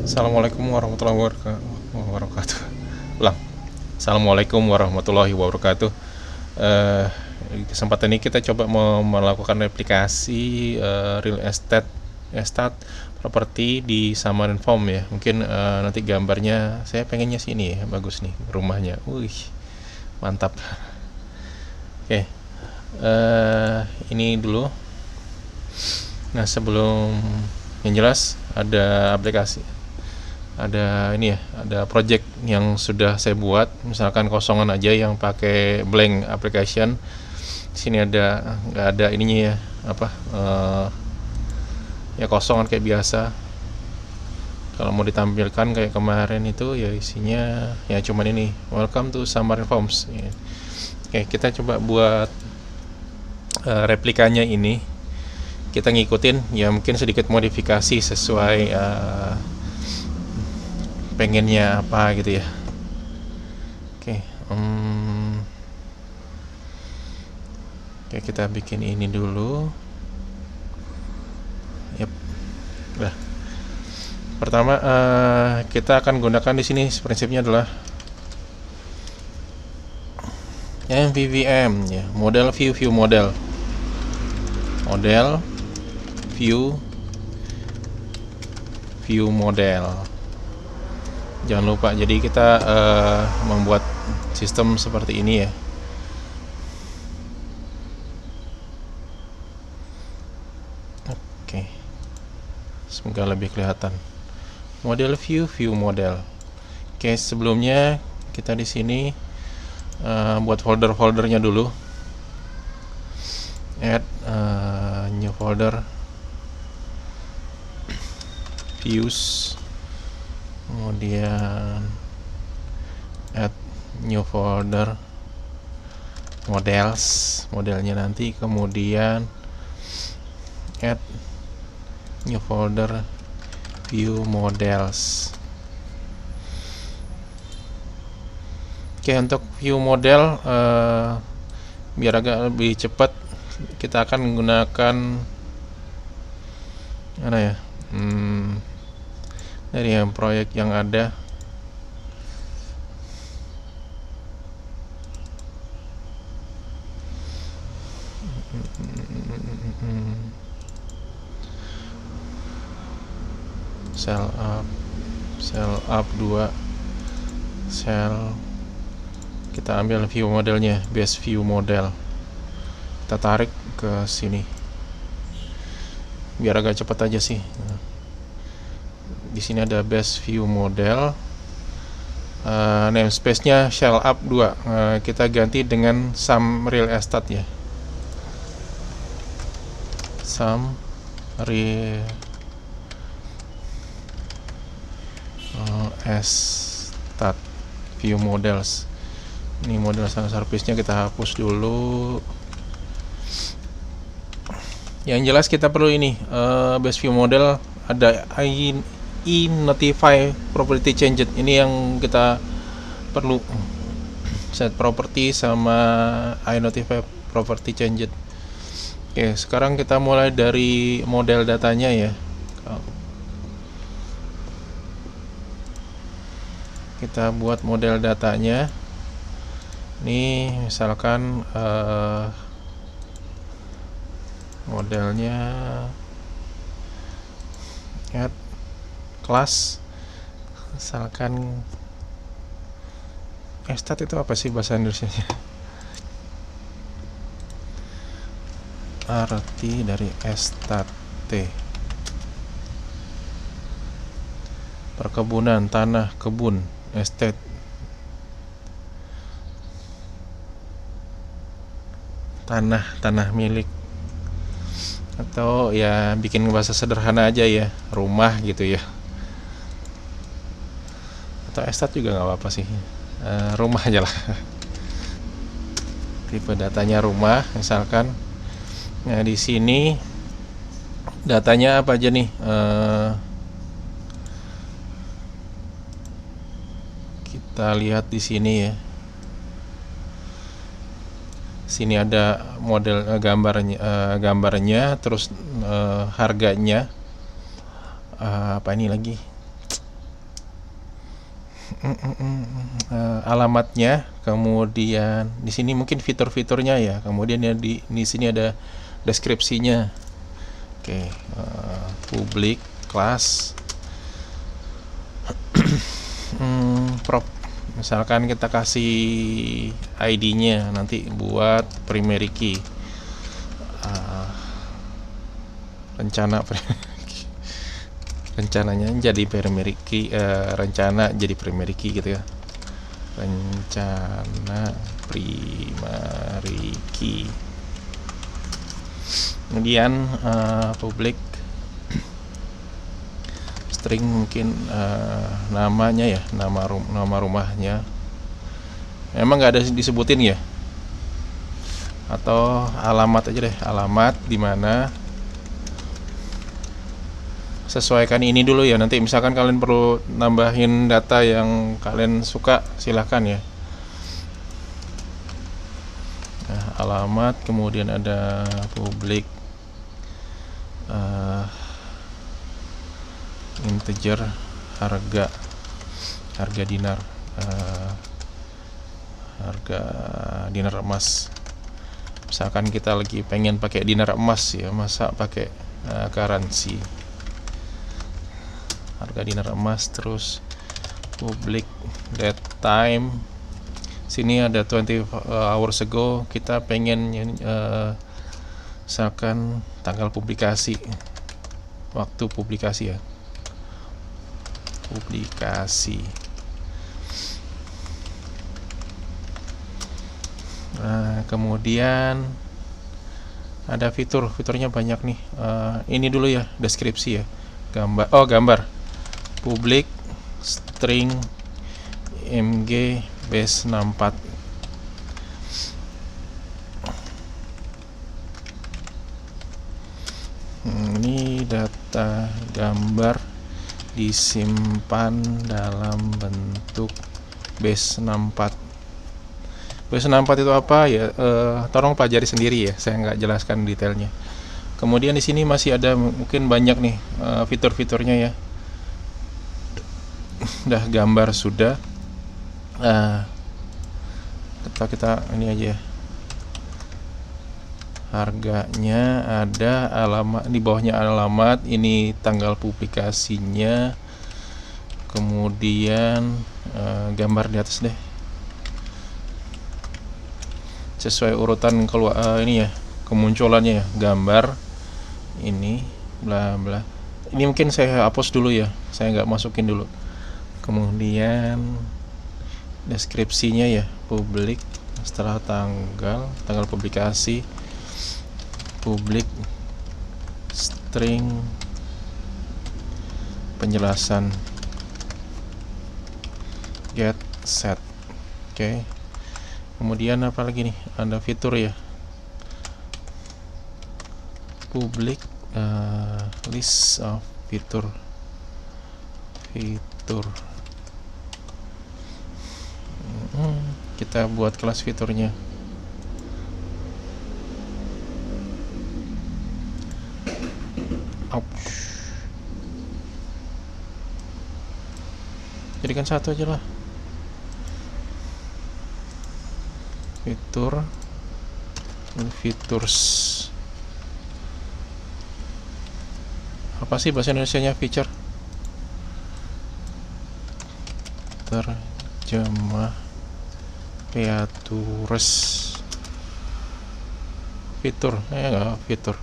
Assalamualaikum warahmatullahi wabarakatuh. Ulang. Assalamualaikum warahmatullahi wabarakatuh. Eh, di kesempatan ini kita coba melakukan replikasi real estate properti di Samarinda Farm ya. Mungkin nanti gambarnya saya pengennya sini ya, bagus nih rumahnya. Wih, mantap. Oke. Ini dulu. Nah, sebelum yang jelas ada project yang sudah saya buat, misalkan kosongan aja yang pakai blank application. Sini nggak ada ininya ya, ya kosongan kayak biasa. Kalau mau ditampilkan kayak kemarin itu ya isinya ya cuman ini, welcome to Samarinda Farms ya. Oke, kita coba buat replikanya ini. Kita ngikutin ya, mungkin sedikit modifikasi sesuai pengennya apa gitu ya. Oke, kita bikin ini dulu. Yap. Nah, pertama kita akan gunakan di sini prinsipnya adalah MVVM ya, model view model view model. Jangan lupa, jadi kita membuat sistem seperti ini ya. Oke, semoga lebih kelihatan. Model view model. Oke, sebelumnya kita di sini buat foldernya dulu. Add new folder, views, kemudian add new folder, modelnya nanti, kemudian add new folder, view models. Oke, untuk view model biar agak lebih cepat, kita akan menggunakan mana ya, dari yang proyek yang ada. Cell up 2 cell, kita ambil view modelnya, base view model, kita tarik ke sini biar agak cepat aja sih. Di sini ada base view model, namespace-nya shell up 2, kita ganti dengan sum real estate ya, sum real estate view models. Ini model service-nya kita hapus dulu. Yang jelas kita perlu ini, base view model ada notify property change. Ini yang kita perlu, set property sama notify property change. Oke, sekarang kita mulai dari model datanya ya. Kita buat model datanya. Ini misalkan modelnya add class, misalkan estate. Itu apa sih bahasa Indonesianya? Arti dari estate, perkebunan, tanah, kebun, estate. Tanah milik, atau ya bikin bahasa sederhana aja ya, rumah gitu ya, atau estate juga nggak apa-apa sih, rumah aja lah. Tipe datanya rumah misalkan. Nah, di sini datanya apa aja nih, kita lihat di sini ya. Sini ada model gambarnya, terus harganya, apa ini lagi, alamatnya, kemudian di sini mungkin fitur-fiturnya ya, kemudian ya di sini ada deskripsinya. Oke, publik, kelas, prop. Misalkan kita kasih ID-nya nanti buat primary key. Rencananya jadi primary key, rencana jadi primary key gitu ya. Rencana primary key. Kemudian public string mungkin namanya ya, nama rumahnya. Emang nggak ada disebutin ya? Atau alamat aja deh, alamat di mana. Sesuaikan ini dulu ya, nanti misalkan kalian perlu nambahin data yang kalian suka, silahkan ya. Nah, alamat, kemudian ada public integer, harga dinar, harga dinar emas. Misalkan kita lagi pengen pakai dinar emas ya, masa pakai currency, harga dinar emas. Terus public date time, sini ada 20 hours ago, kita pengen misalkan tanggal publikasi, waktu publikasi ya, publikasi. Nah, kemudian ada fiturnya banyak nih. Ini dulu ya, deskripsi ya, gambar public string mg base 64. Ini data gambar disimpan dalam bentuk base 64. Base 64 itu apa ya? Tolong pelajari sendiri ya, saya nggak jelaskan detailnya. Kemudian di sini masih ada mungkin banyak nih fitur-fiturnya ya. Udah gambar sudah. Kita ini aja ya. Harganya ada, alamat di bawahnya alamat, ini tanggal publikasinya, kemudian gambar di atas deh, sesuai urutan ini ya, kemunculannya ya, gambar ini bla bla. Ini mungkin saya hapus dulu ya, saya nggak masukin dulu. Kemudian deskripsinya ya, publik, setelah tanggal publikasi, public string penjelasan get set. Oke. Kemudian apa lagi nih, ada fitur ya, public list of fitur. Kita buat kelas fiturnya. Jadikan satu aja lah. Features. Apa sih bahasa Indonesianya feature? Terjemah features. Fitur, enggak fitur.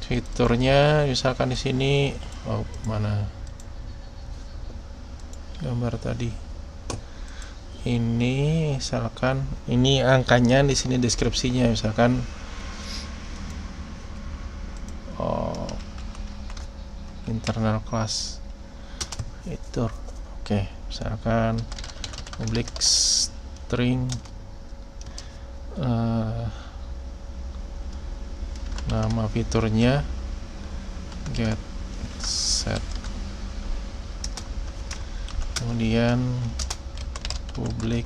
Fiturnya misalkan di sini, mana gambar tadi, ini misalkan ini angkanya, di sini deskripsinya misalkan internal class fitur. Oke, misalkan public string nama fiturnya get set, kemudian public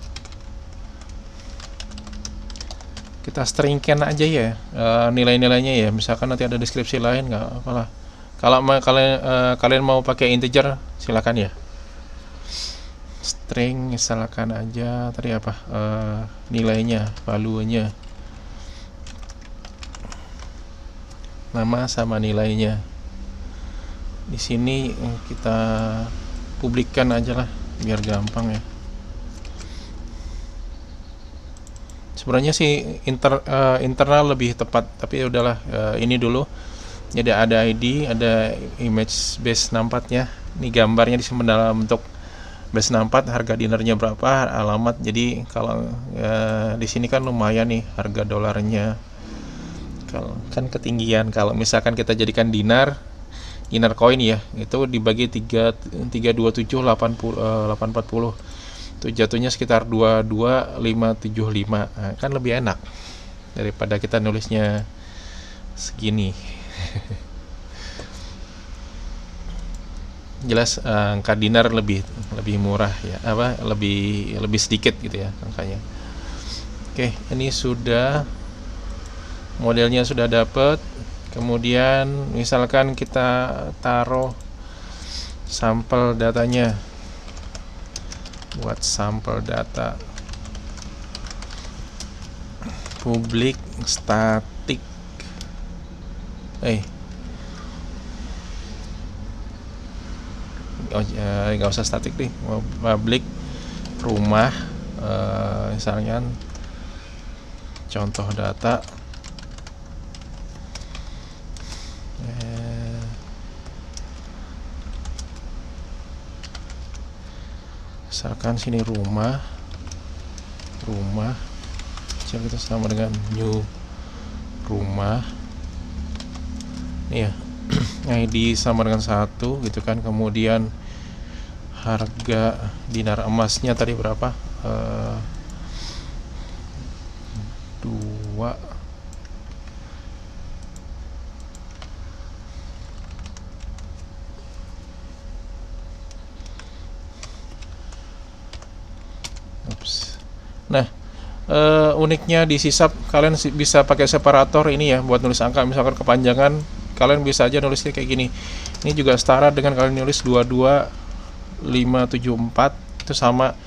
Kita stringkan aja ya nilai-nilainya ya, misalkan nanti ada deskripsi lain nggak apalah. Kalau kalian mau pakai integer silakan ya. String misalkan aja tadi apa, nilainya, value-nya, nama sama nilainya. Di sini kita publikkan aja lah biar gampang ya. Sebenarnya sih internal lebih tepat, tapi udahlah, ini dulu. Jadi ada ID, ada image base 64 nya. Ini gambarnya disimpan dalam bentuk base 64, harga dinernya berapa, alamat. Jadi kalau di sini kan lumayan nih harga dolarnya. Kalau kan ketinggian, kalau misalkan kita jadikan dinar coin ya, itu dibagi 840 itu jatuhnya sekitar 22575. Nah, kan lebih enak daripada kita nulisnya segini. Jelas angka dinar lebih murah ya, lebih sedikit gitu ya angkanya. Oke, ini sudah modelnya sudah dapet. Kemudian misalkan kita taruh sampel datanya, buat sampel data public static, nggak usah statik deh, public rumah, misalnya contoh data, misalkan sini rumah coba kita sama dengan new rumah nih ya. ID sama dengan 1 gitu kan. Kemudian harga dinar emasnya tadi berapa, 2. Nah, uniknya di Sysap kalian bisa pakai separator ini ya buat nulis angka. Misalkan kepanjangan, kalian bisa aja nulisnya kayak gini. Ini juga setara dengan kalian nulis 22574, itu sama.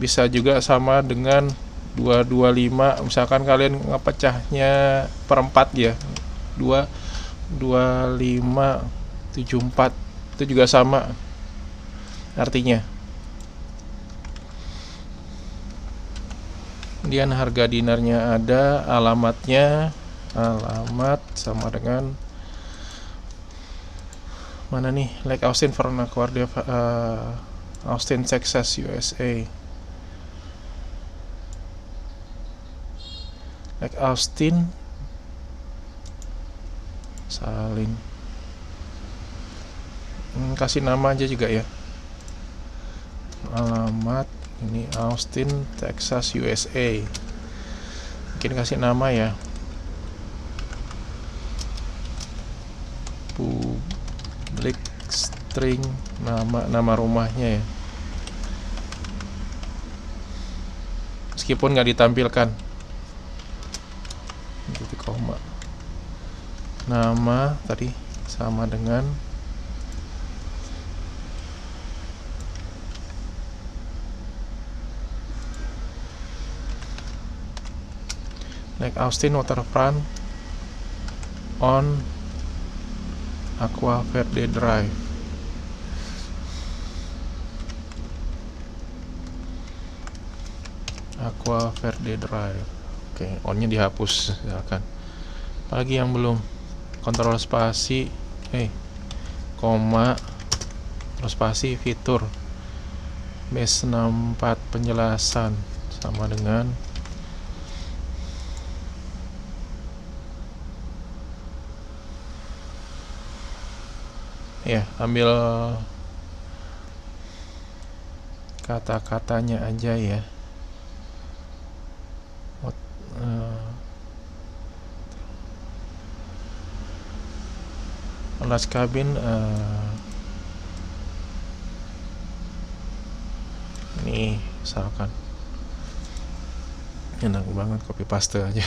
Bisa juga sama dengan 225, misalkan kalian ngepecahnya per 4 ya, 22574, itu juga sama artinya. Kemudian harga dinarnya ada, alamat sama dengan mana nih, Lake Austin, Fernando, Austin, Texas, USA. Lake Austin, salin, kasih nama aja juga ya, alamat ini Austin, Texas, USA. Mungkin kasih nama ya, public string, nama rumahnya ya, meskipun nggak ditampilkan gitu, koma. Nama tadi sama dengan Lake Austin Waterfront on Aqua Verde Drive. Aqua Verde Drive. Oke, onnya dihapus silakan. Apalagi yang belum, kontrol spasi, koma, terus spasi, fitur base 64 penjelasan sama dengan ya, ambil kata-katanya aja ya. Alas kabin, ini misalkan Enak banget copy paste aja.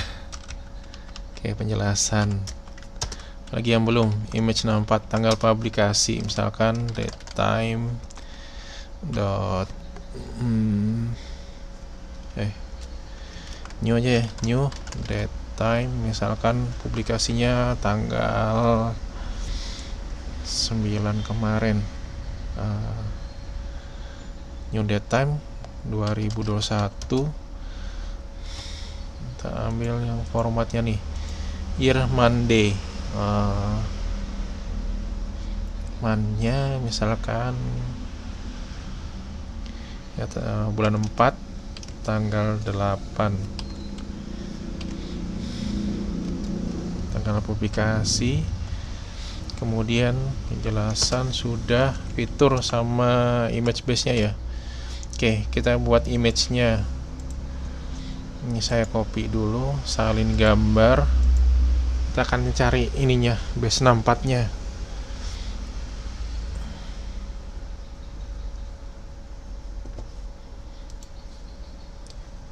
Oke, penjelasan lagi yang belum. Image 64 tanggal publikasi, misalkan date time dot new aja ya, new date time, misalkan publikasinya tanggal 9 kemarin. New date time 2021. Kita ambil yang formatnya nih, year Monday. Monthnya misalkan ya, bulan 4 tanggal 8, tanggal publikasi. Kemudian penjelasan sudah, fitur sama image base nya ya. Oke, kita buat image nya. Ini saya copy dulu, salin gambar. Kita akan cari ininya, base 64 nya.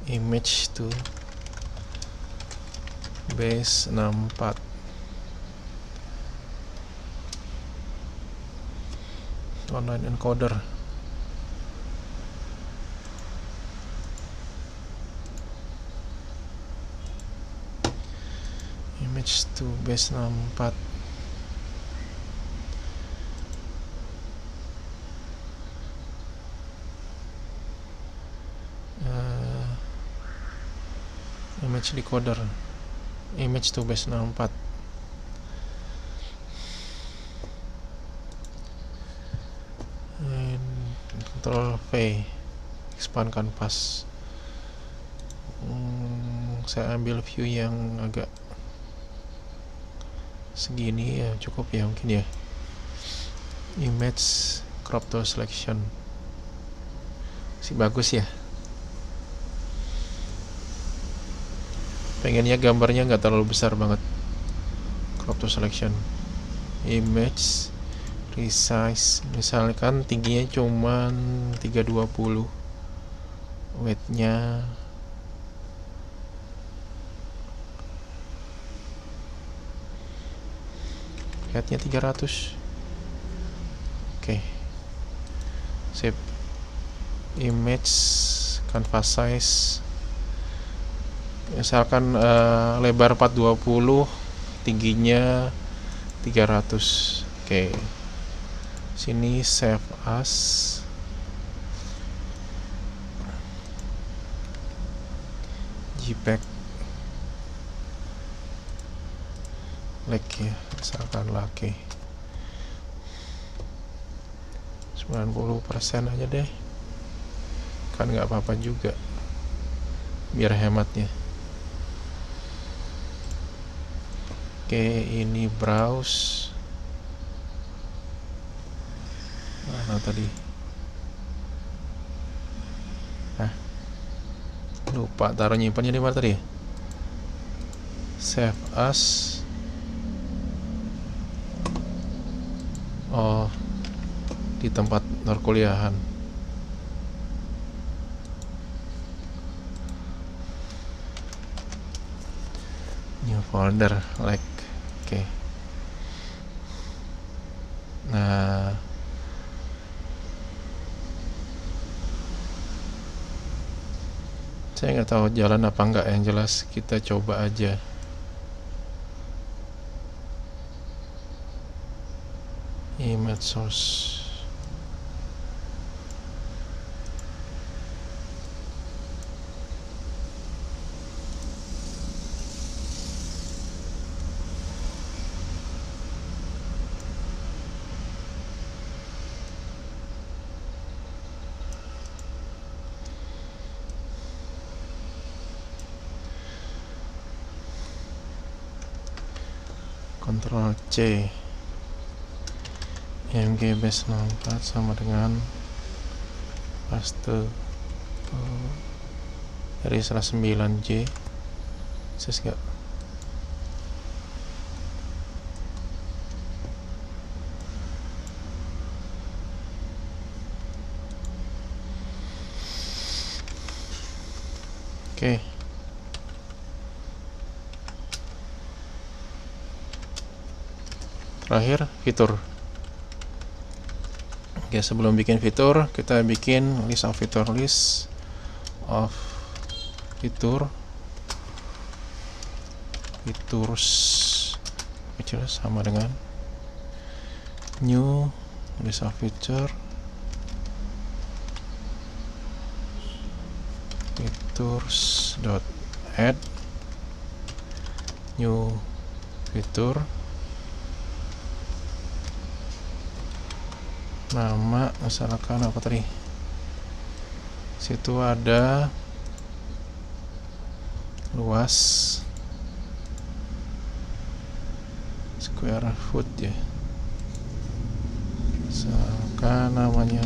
Image to base 64. Online encoder. Image to base 64. Image decoder, image to base 64. Control V, expand canvas. Saya ambil view yang agak segini ya, cukup ya mungkin ya. Image crop to selection, sih bagus ya. Pengennya gambarnya nggak terlalu besar banget. Crop to selection, image resize, misalkan tingginya cuman 320, weight-nya height-nya 300. Oke, save image, canvas size misalkan lebar 420, tingginya 300. Oke, sini save as, JPEG lake ya, misalkan lake 90% aja deh, kan nggak apa-apa juga, biar hematnya. Oke, ini browse. Mana tadi? Lupa taruh nyimpannya di mana tadi? Save as. Oh, di tempat perkuliahan. New folder, like. Oke. Nah, saya nggak tahu jalan apa enggak, yang jelas kita coba aja. Image source. Ctrl C, MG base 64 sama dengan paste dari 9J. Sis gak? Oke, terakhir fitur. Oke, sebelum bikin fitur, kita bikin list of fitur, features kecil sama dengan new list of features dot add new feature, nama misalkan apa tadi, situ ada luas square foot ya, misalkan namanya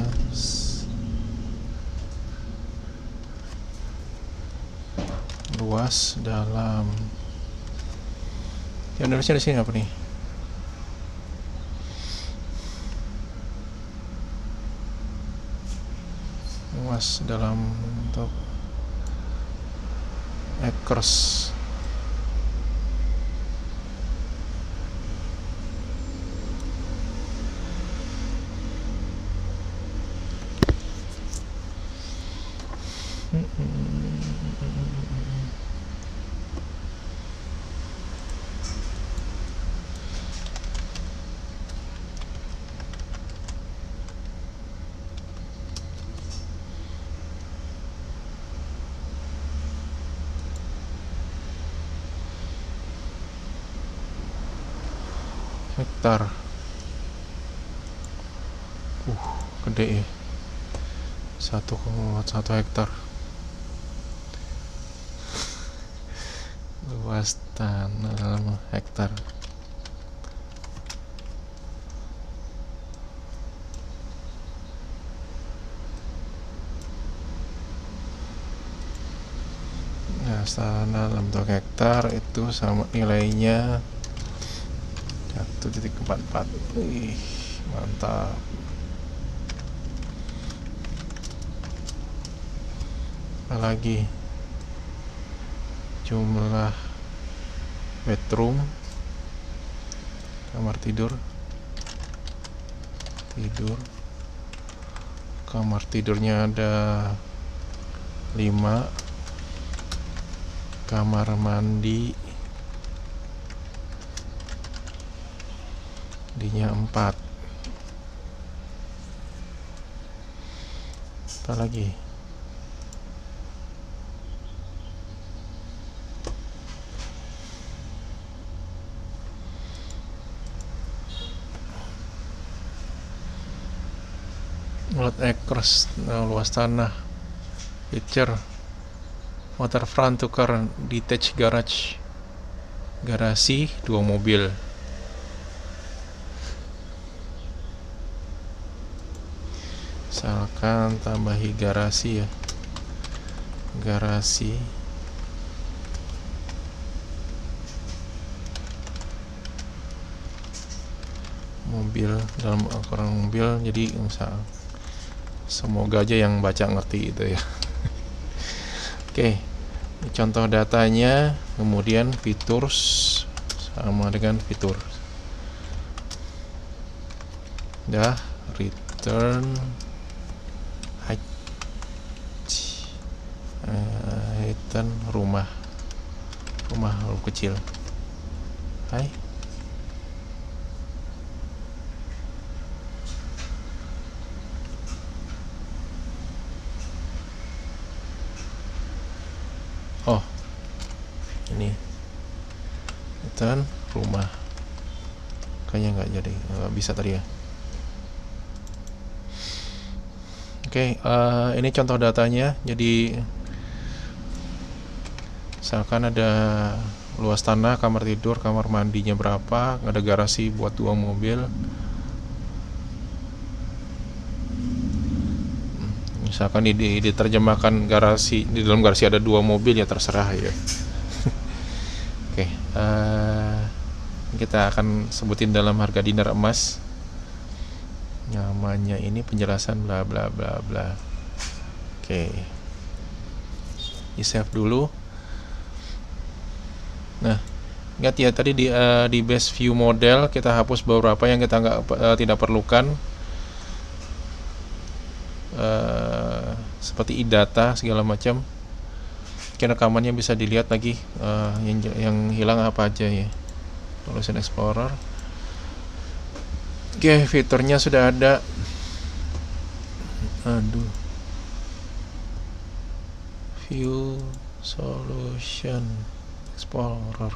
luas dalam, yang nulisnya di sini apa nih? Luas dalam bentuk acres. Hektar. Gede ya. 1,1 hektar. Luas tanah dalam hektar. Nah, tanah dalam bentuk hektar itu sama nilainya 1,44. Wih, mantap. Apalagi jumlah bedroom, kamar tidur, kamar tidurnya ada 5, kamar mandi dinya 4. Apa lagi? Lot acres, luas tanah, feature waterfront, tukar detached garage, garasi 2 mobil. Misalkan tambahi garasi ya, garasi mobil, dalam ukuran mobil, jadi misal semoga aja yang baca ngerti itu ya. Oke, ini contoh datanya, kemudian features sama dengan fitur. Dah, return rumah kecil. Hai. Oh, ini return rumah, kayaknya nggak jadi, nggak bisa tadi ya. Oke, ini contoh datanya. Jadi misalkan ada luas tanah, kamar tidur, kamar mandinya berapa, ada garasi buat 2 mobil. Misalkan diterjemahkan garasi, di dalam garasi ada 2 mobil, ya terserah ya. Oke, kita akan sebutin dalam harga dinar emas. Namanya ini penjelasan bla bla bla bla. Oke, di save dulu. Nah, Ingat ya tadi di base view model kita hapus beberapa yang kita tidak perlukan, seperti e-data segala macam. Mungkin rekamannya bisa dilihat lagi, yang hilang apa aja ya. Solution Explorer. Oke, fiturnya sudah ada. View Solution Explorer.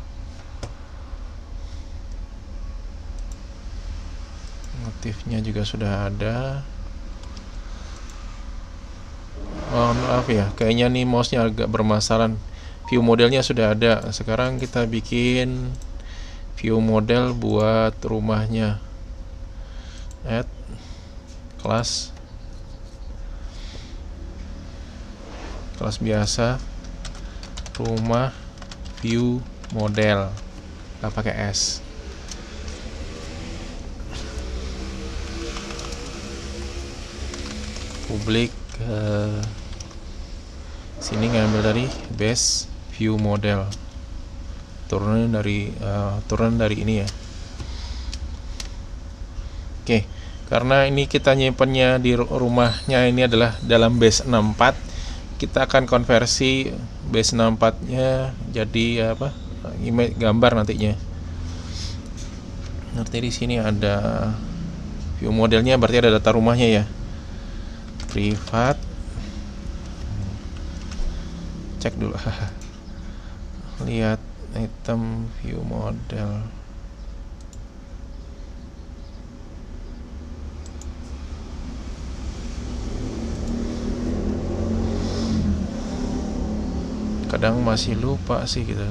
Motifnya juga sudah ada. Maaf ya, kayaknya nih mouse-nya agak bermasalah. View modelnya sudah ada. Sekarang kita bikin view model buat rumahnya. Add kelas biasa, rumah view model, nggak pakai S. Publik sini ngambil dari base view model, turunan dari ini ya. Oke, karena ini kita nyimpennya di rumahnya ini adalah dalam base 64, kita akan konversi base 64-nya jadi image gambar nantinya. Nanti di sini ada view modelnya, berarti ada data rumahnya ya. Privat, cek dulu. Lihat item view model. Kadang masih lupa sih gitu.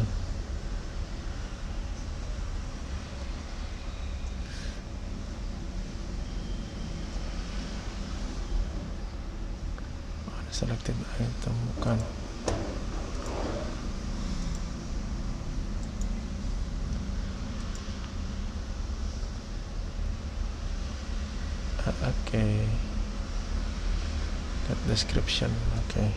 Selected item bukan. Oke. Get description. Oke.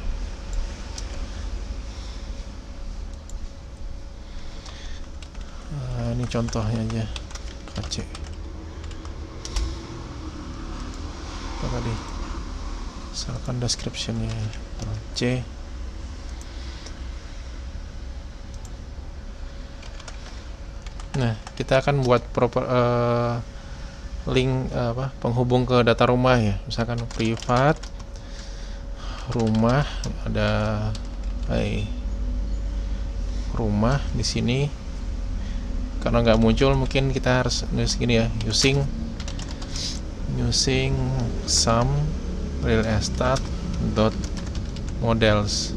Ini contohnya aja. KC. Apa tadi? Misalkan description-nya C. Nah, kita akan buat link penghubung ke data rumah ya. Misalkan privat rumah, ada rumah di sini. Karena nggak muncul, mungkin kita harus nulis gini ya, using some real estate dot models.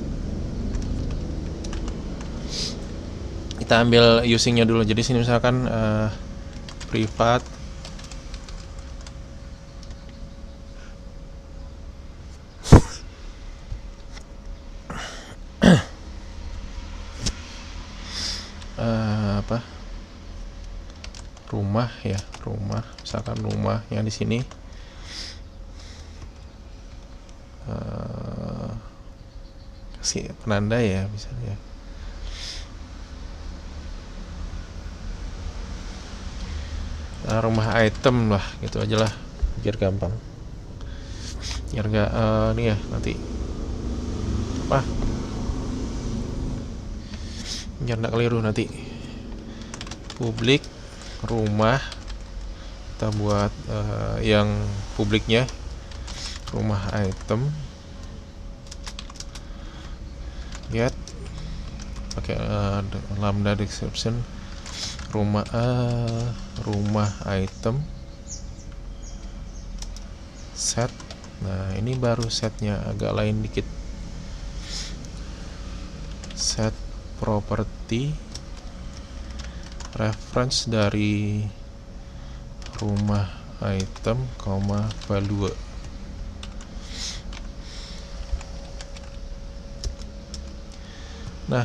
Kita ambil usingnya dulu. Jadi sini misalkan privat rumah ya, misalkan rumah yang di sini kasih penanda ya misalnya. Rumah item lah, gitu aja lah biar gampang, biar nggak ini ya nanti biar nggak keliru nanti. Publik rumah, kita buat yang publiknya rumah item, lihat pakai lambda description rumah item set. Nah ini baru setnya agak lain dikit, set property reference dari rumah item, value. Nah,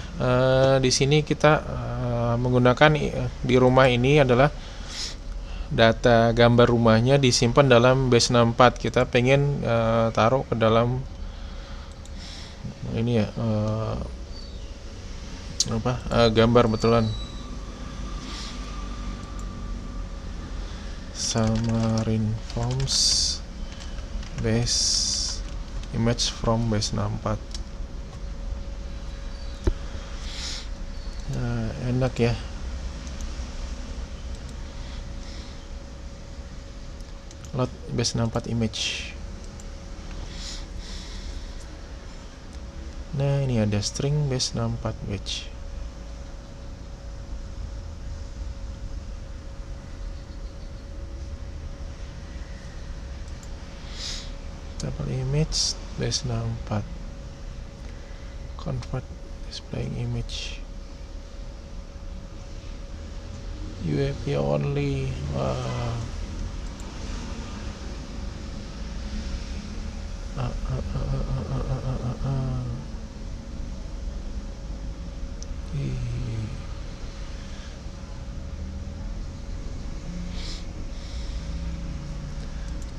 di sini kita menggunakan di rumah ini adalah data gambar rumahnya disimpan dalam base 64. Kita pengen taruh ke dalam ini ya, gambar betulan. Xamarin Forms base image from base 64. Nah, enak ya. Load base 64 image. Nah, ini ada string base 64 batch. Double image base 64. Convert displaying image. UAP only.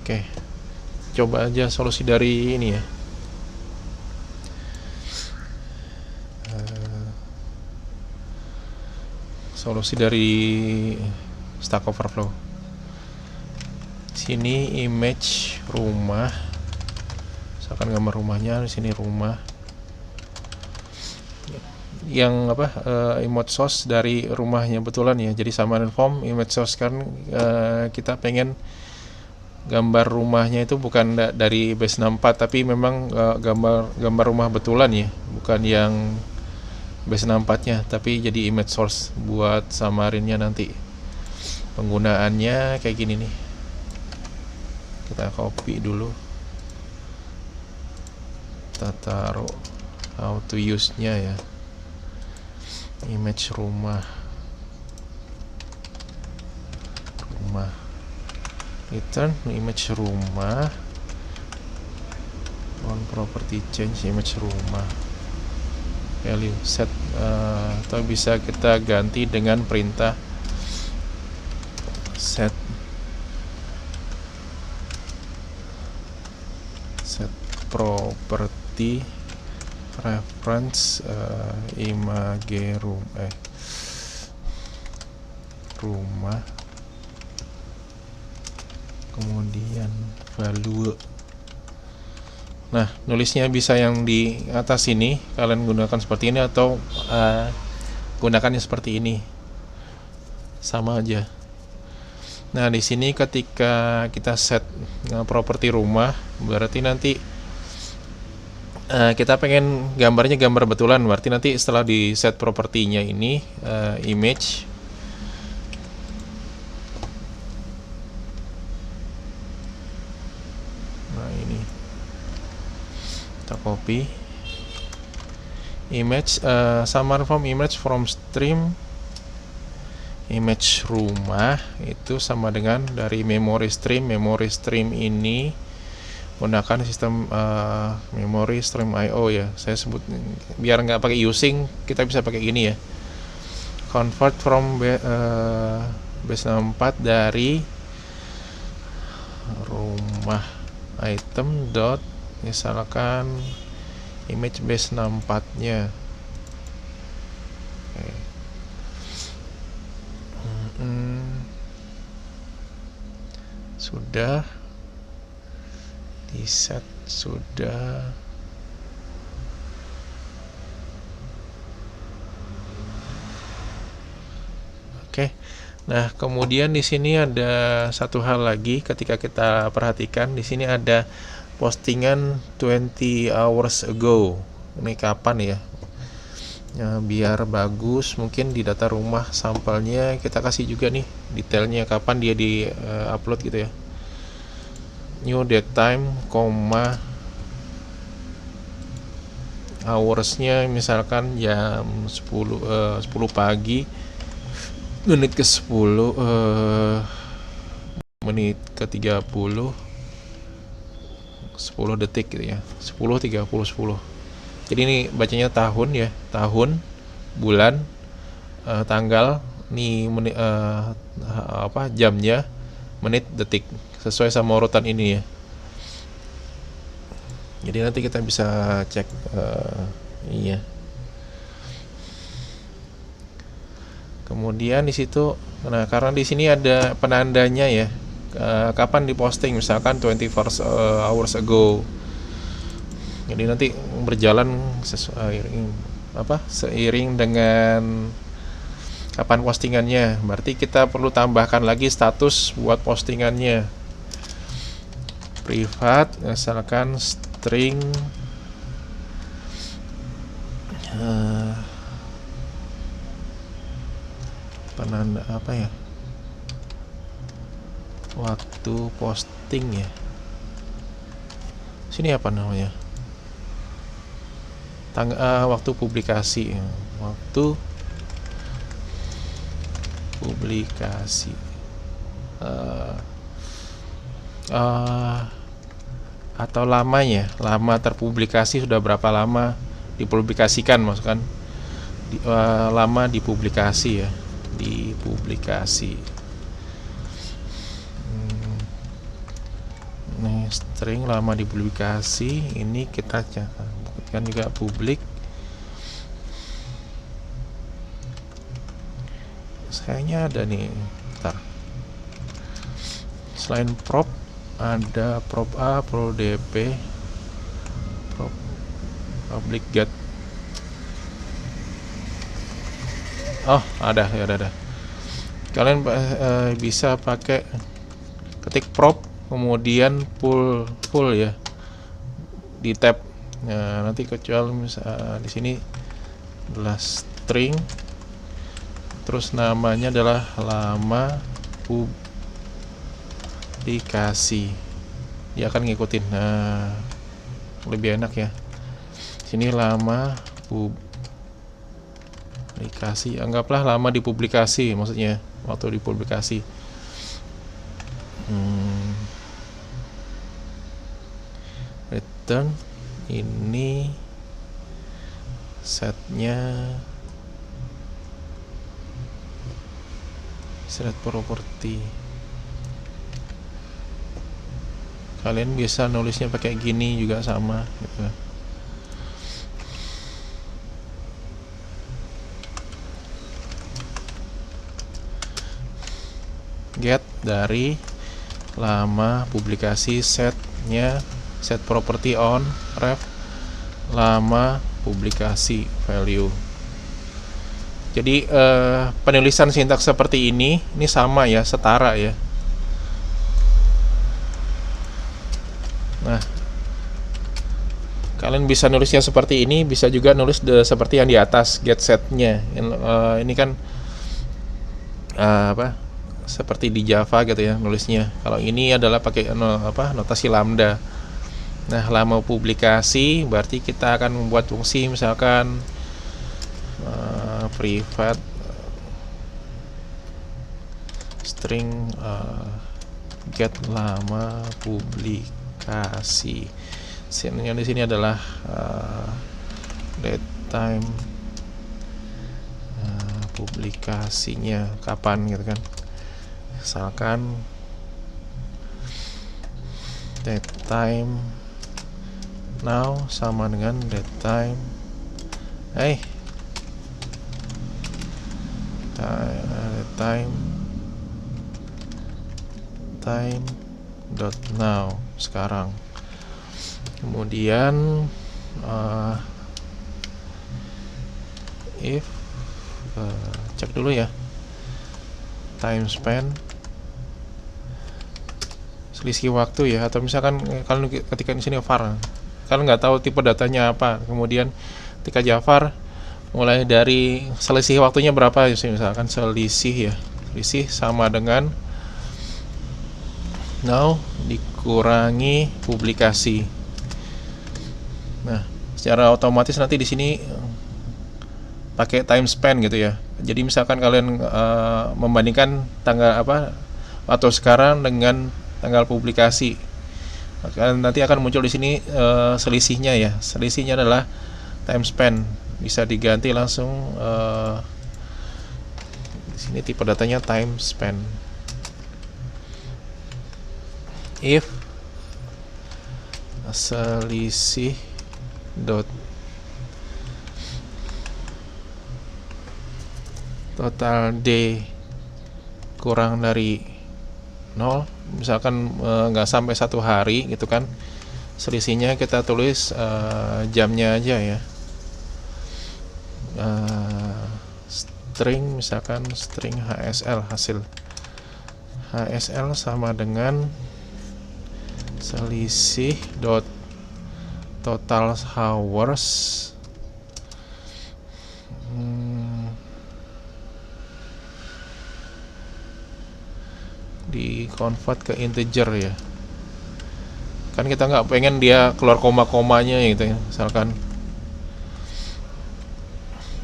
Oke, coba aja solusi dari ini ya. Solusi dari Stack Overflow. Sini image rumah, misalkan gambar rumahnya, di sini rumah. Yang image source dari rumahnya betulan ya. Jadi Xamarin Form image source kan kita pengen gambar rumahnya itu bukan dari base 64 tapi memang gambar rumah betulan ya, bukan yang base 64-nya, tapi jadi image source buat Xamarin-nya nanti. Penggunaannya kayak gini nih. Kita copy dulu. Kita taruh how to use-nya ya. Image rumah. Return image rumah. On property change image rumah. Value set atau bisa kita ganti dengan perintah set property reference image rumah, kemudian value. Nah, nulisnya bisa yang di atas ini, kalian gunakan seperti ini atau gunakannya seperti ini, sama aja. Nah, di sini ketika kita set properti rumah, berarti nanti kita pengen gambarnya gambar betulan, berarti nanti setelah di set propertinya ini image, nah ini kita copy image Xamarin Form image from stream image rumah itu sama dengan dari memory stream ini gunakan sistem memory stream IO ya. Saya sebut biar nggak pakai using, kita bisa pakai gini ya. Convert from base 64 dari rumah item dot misalkan image base 64-nya. Okay. Sudah di set, sudah. Oke. Nah, kemudian di sini ada satu hal lagi ketika kita perhatikan, di sini ada postingan 20 hours ago. Ini kapan ya? Ya, biar bagus, mungkin di data rumah sampelnya kita kasih juga nih detailnya kapan dia di upload gitu ya. New date time, hoursnya misalkan jam 10 pagi, menit ke 10, menit ke 30, 10 detik gitu ya, 10, 30, 10. Jadi ini bacanya tahun ya, tahun, bulan, tanggal, nih menit, jamnya, menit, detik, sesuai sama urutan ini ya. Jadi nanti kita bisa cek iya. Kemudian di situ, nah karena di sini ada penandanya ya. kapan diposting, misalkan 24 hours ago. Jadi nanti berjalan seiring dengan kapan postingannya. Berarti kita perlu tambahkan lagi status buat postingannya. Privat, misalkan string penanda apa ya, waktu posting ya. Sini apa namanya, waktu publikasi, waktu publikasi, atau lamanya, lama terpublikasi, sudah berapa lama dipublikasikan, maksudkan lama dipublikasi ya, dipublikasi. Nih string lama dipublikasi, ini kita kan juga publik. Kayaknya ada nih, bentar. Selain prop ada prop A, prop DP, prop public get. Oh, ada. Kalian bisa pakai ketik prop kemudian full ya di tab. Nah, nanti kecuali misalnya di sini adalah string, terus namanya adalah lama publikasi, dia akan ngikutin. Nah, lebih enak ya. Sini lama publikasi, anggaplah lama dipublikasi, maksudnya waktu dipublikasi. Return ini setnya set property. Kalian bisa nulisnya pakai gini juga sama gitu. Get dari lama publikasi, setnya set property on ref lama publikasi value. Jadi penulisan sintaks seperti ini sama ya, setara ya. Nah, kalian bisa nulisnya seperti ini, bisa juga nulis seperti yang di atas, get setnya. Ini kan seperti di Java gitu ya nulisnya. Kalau ini adalah pakai notasi lambda. Nah, lama publikasi berarti kita akan membuat fungsi, misalkan privat string get lama publikasi. Yang di sini adalah date time publikasinya kapan gitu kan. Misalkan date time now sama dengan date time time dot now sekarang. Kemudian if cek dulu ya, time span, selisih waktu ya, atau misalkan kalian ketika di sini var, kalian nggak tahu tipe datanya apa, kemudian ketika Java mulai dari selisih waktunya berapa, misalkan selisih ya, selisih sama dengan now dikurangi publikasi. Nah, secara otomatis nanti di sini pakai time span gitu ya. Jadi misalkan kalian membandingkan tanggal waktu sekarang dengan tanggal publikasi, maka nanti akan muncul di sini selisihnya ya. Selisihnya adalah time span. Bisa diganti langsung di sini tipe datanya time span. If selisih dot total D kurang dari 0, misalkan nggak sampai 1 hari gitu kan, selisihnya kita tulis jamnya aja ya. String, misalkan string HSL, hasil HSL sama dengan selisih dot total hours di convert ke integer ya, kan kita nggak pengen dia keluar koma-komanya gitu ya, misalkan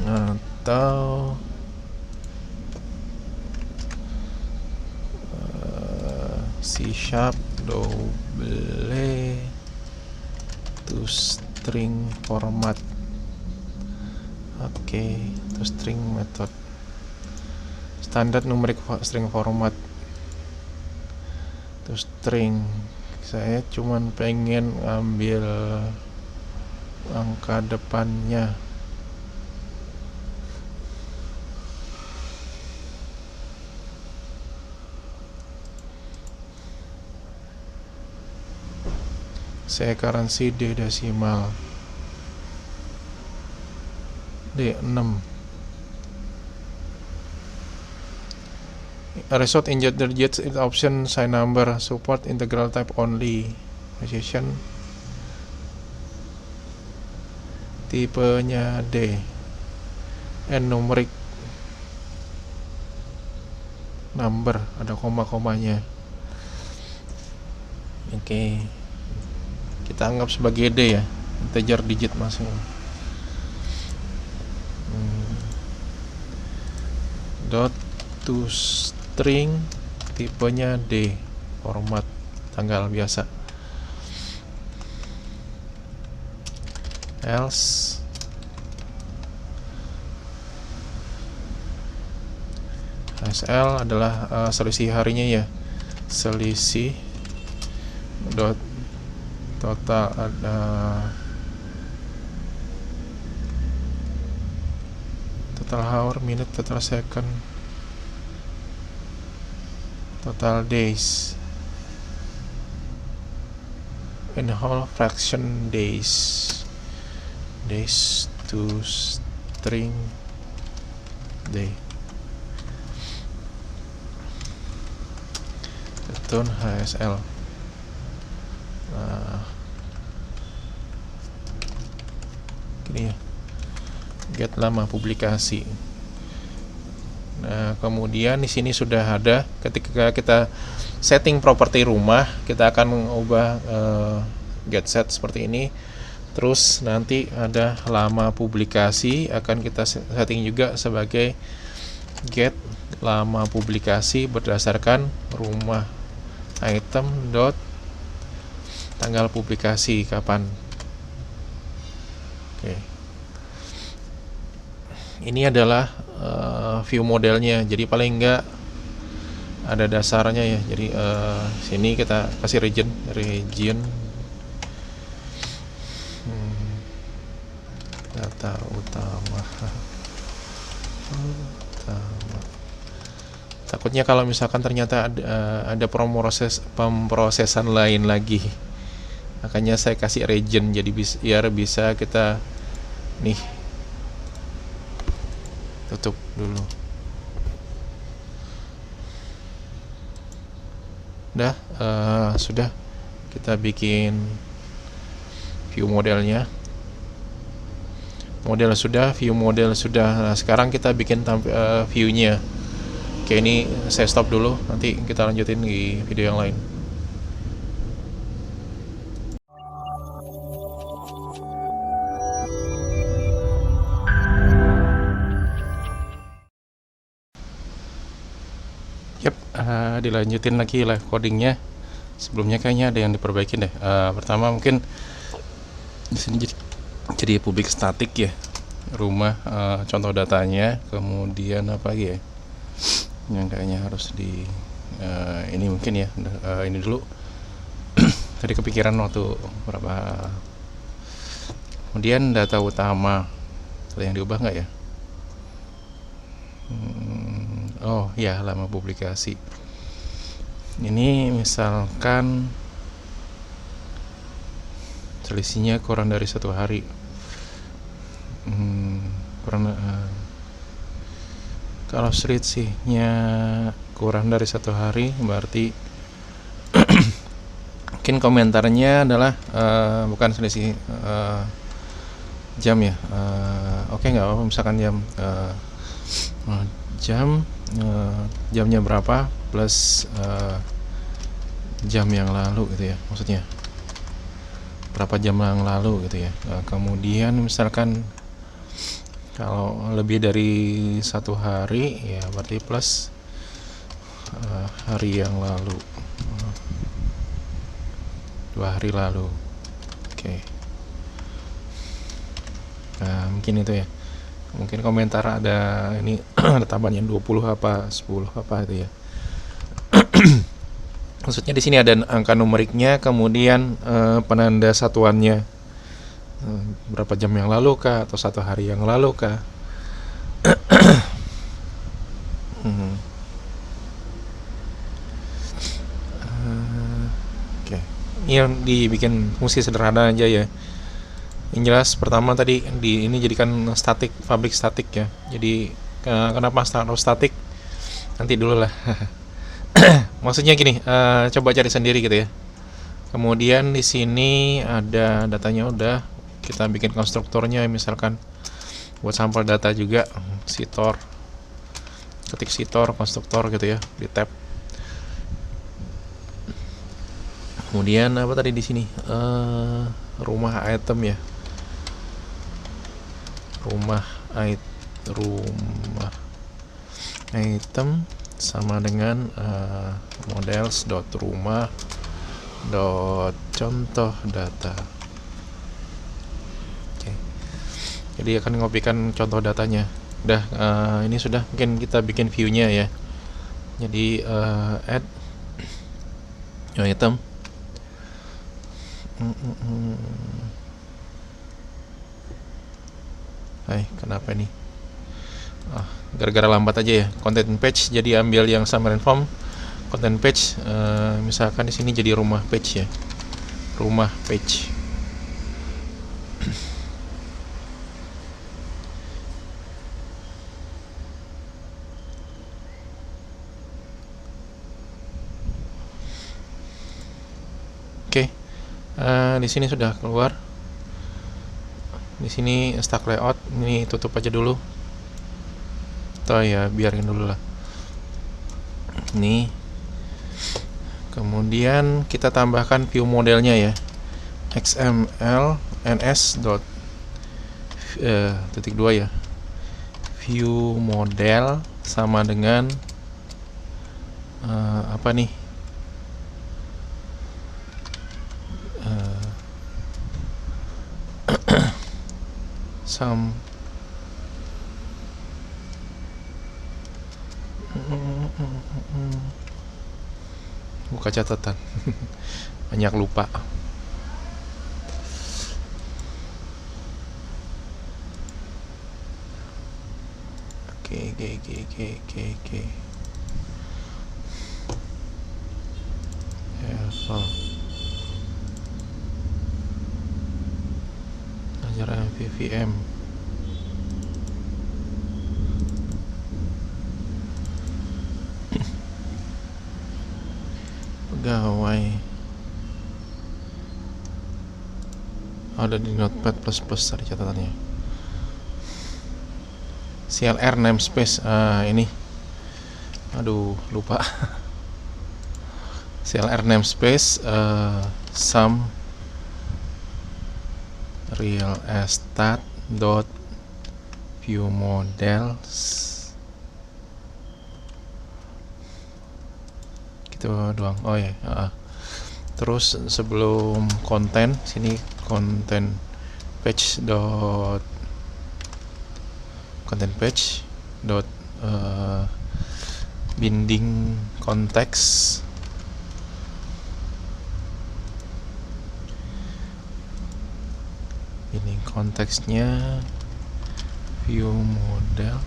atau C# double to string format. To string method standard numeric string format to string. Saya cuman pengen ambil angka depannya. Saya currency D desimal D6. Result in digits is option sign number, support integral type only, precision tipenya D, and numeric number, ada koma-komanya. Oke. Kita anggap sebagai D ya, integer digit masing. Dot to string tipenya D, format tanggal biasa. Else HSL adalah selisih harinya ya, selisih dot total total hour, minute, total second, total days, and whole fraction days to string day. Return HSL. Nah, gini ya, get lama publikasi. Nah, kemudian di sini sudah ada, ketika kita setting properti rumah, kita akan mengubah get set seperti ini. Terus nanti ada lama publikasi, akan kita setting juga sebagai get lama publikasi berdasarkan rumah item dot tanggal publikasi kapan. Oke. Ini adalah view modelnya, jadi paling enggak ada dasarnya ya. Jadi sini kita kasih region data utama. Takutnya kalau misalkan ternyata ada pemrosesan lain lagi, makanya saya kasih region, jadi biar bisa kita nih tutup dulu. Udah, sudah kita bikin view modelnya. View model sudah. Nah, sekarang kita bikin view-nya. Oke, ini saya stop dulu, nanti kita lanjutin di video yang lain. Yap, dilanjutin lagi live codingnya. Sebelumnya kayaknya ada yang diperbaikin deh. Pertama mungkin di sini jadi public static ya, rumah, contoh datanya. Kemudian apa lagi ya yang kayaknya harus di ini mungkin ya, ini dulu. Tadi kepikiran waktu berapa. Kemudian data utama, ada yang diubah nggak ya? Oh ya, lama publikasi. Ini misalkan selisihnya kurang dari 1 hari. Kalau selisihnya kurang dari 1 hari berarti mungkin komentarnya adalah bukan selisih jam ya. Oke, nggak apa-apa, misalkan jamnya berapa plus jam yang lalu gitu ya, maksudnya berapa jam yang lalu gitu ya. Kemudian misalkan kalau lebih dari 1 hari ya berarti plus hari yang lalu, 2 hari lalu. Oke. Nah, mungkin itu ya. Mungkin komentar ada ini ada tambahan yang 20 apa 10 apa itu ya. Maksudnya di sini ada angka numeriknya, kemudian penanda satuannya, berapa jam yang lalu kah atau 1 hari yang lalu kah. Oke. Yang dibikin fungsi sederhana aja ya. Yang jelas pertama tadi ini jadikan static, public static ya. Jadi kenapa harus static? Nanti dulu lah. Maksudnya gini, coba cari sendiri gitu ya. Kemudian di sini ada datanya udah, kita bikin konstruktornya misalkan buat sampel data juga, sitor, ketik sitor konstruktor gitu ya di tab. Kemudian apa tadi di sini, rumah item ya, rumah item sama dengan models.rumah.contoh data. Oke. Jadi akan ngopikan contoh datanya. Udah, ini sudah, mungkin kita bikin view-nya ya. Jadi add item. Hai, kenapa nih? Gara-gara lambat aja ya. Content page, jadi ambil yang summary form. Content page, misalkan di sini jadi rumah page ya. Rumah page. Oke. Di sini sudah keluar. Di sini stack layout, ini tutup aja dulu. Atau ya biarin dulu lah. Ini. Kemudian kita tambahkan view modelnya ya. XML ns.2 ya. View model sama dengan apa nih? Buka catatan. Banyak lupa. Oke. Belajar MVVM. Pegawai. Ada di Notepad++ tadi catatannya. CLR namespace, ini. Aduh, lupa. CLR namespace some real estate dot view models, gitu doang. Oh ya, terus sebelum konten sini content page dot binding konteks. Ini konteksnya view model.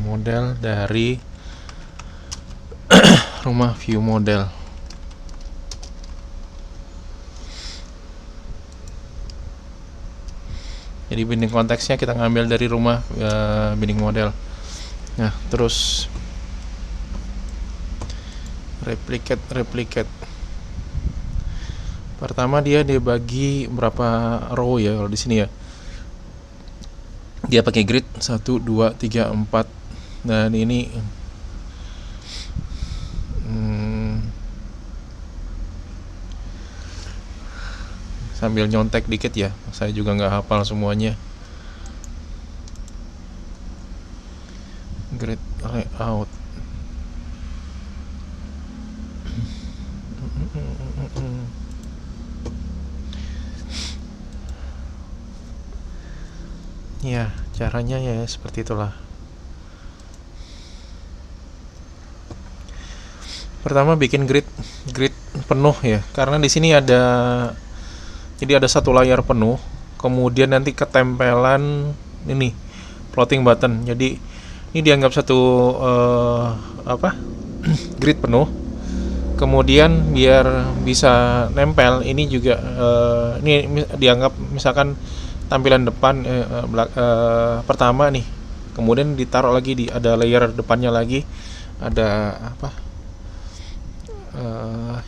model dari rumah view model. Jadi binding konteksnya kita ngambil dari rumah binding model. Nah, terus replicate. Pertama dia bagi berapa row ya kalau di sini ya. Dia pakai grid 1 2 3 4. Dan ini sambil nyontek dikit ya, saya juga nggak hafal semuanya. Grid layout. Ya, caranya ya seperti itulah. Pertama bikin grid penuh ya, karena di sini jadi ada satu layar penuh, kemudian nanti ketempelan ini floating button. Jadi ini dianggap satu grid penuh. Kemudian biar bisa nempel, ini juga ini dianggap misalkan tampilan depan pertama nih. Kemudian ditaruh lagi ada layer depannya lagi, ada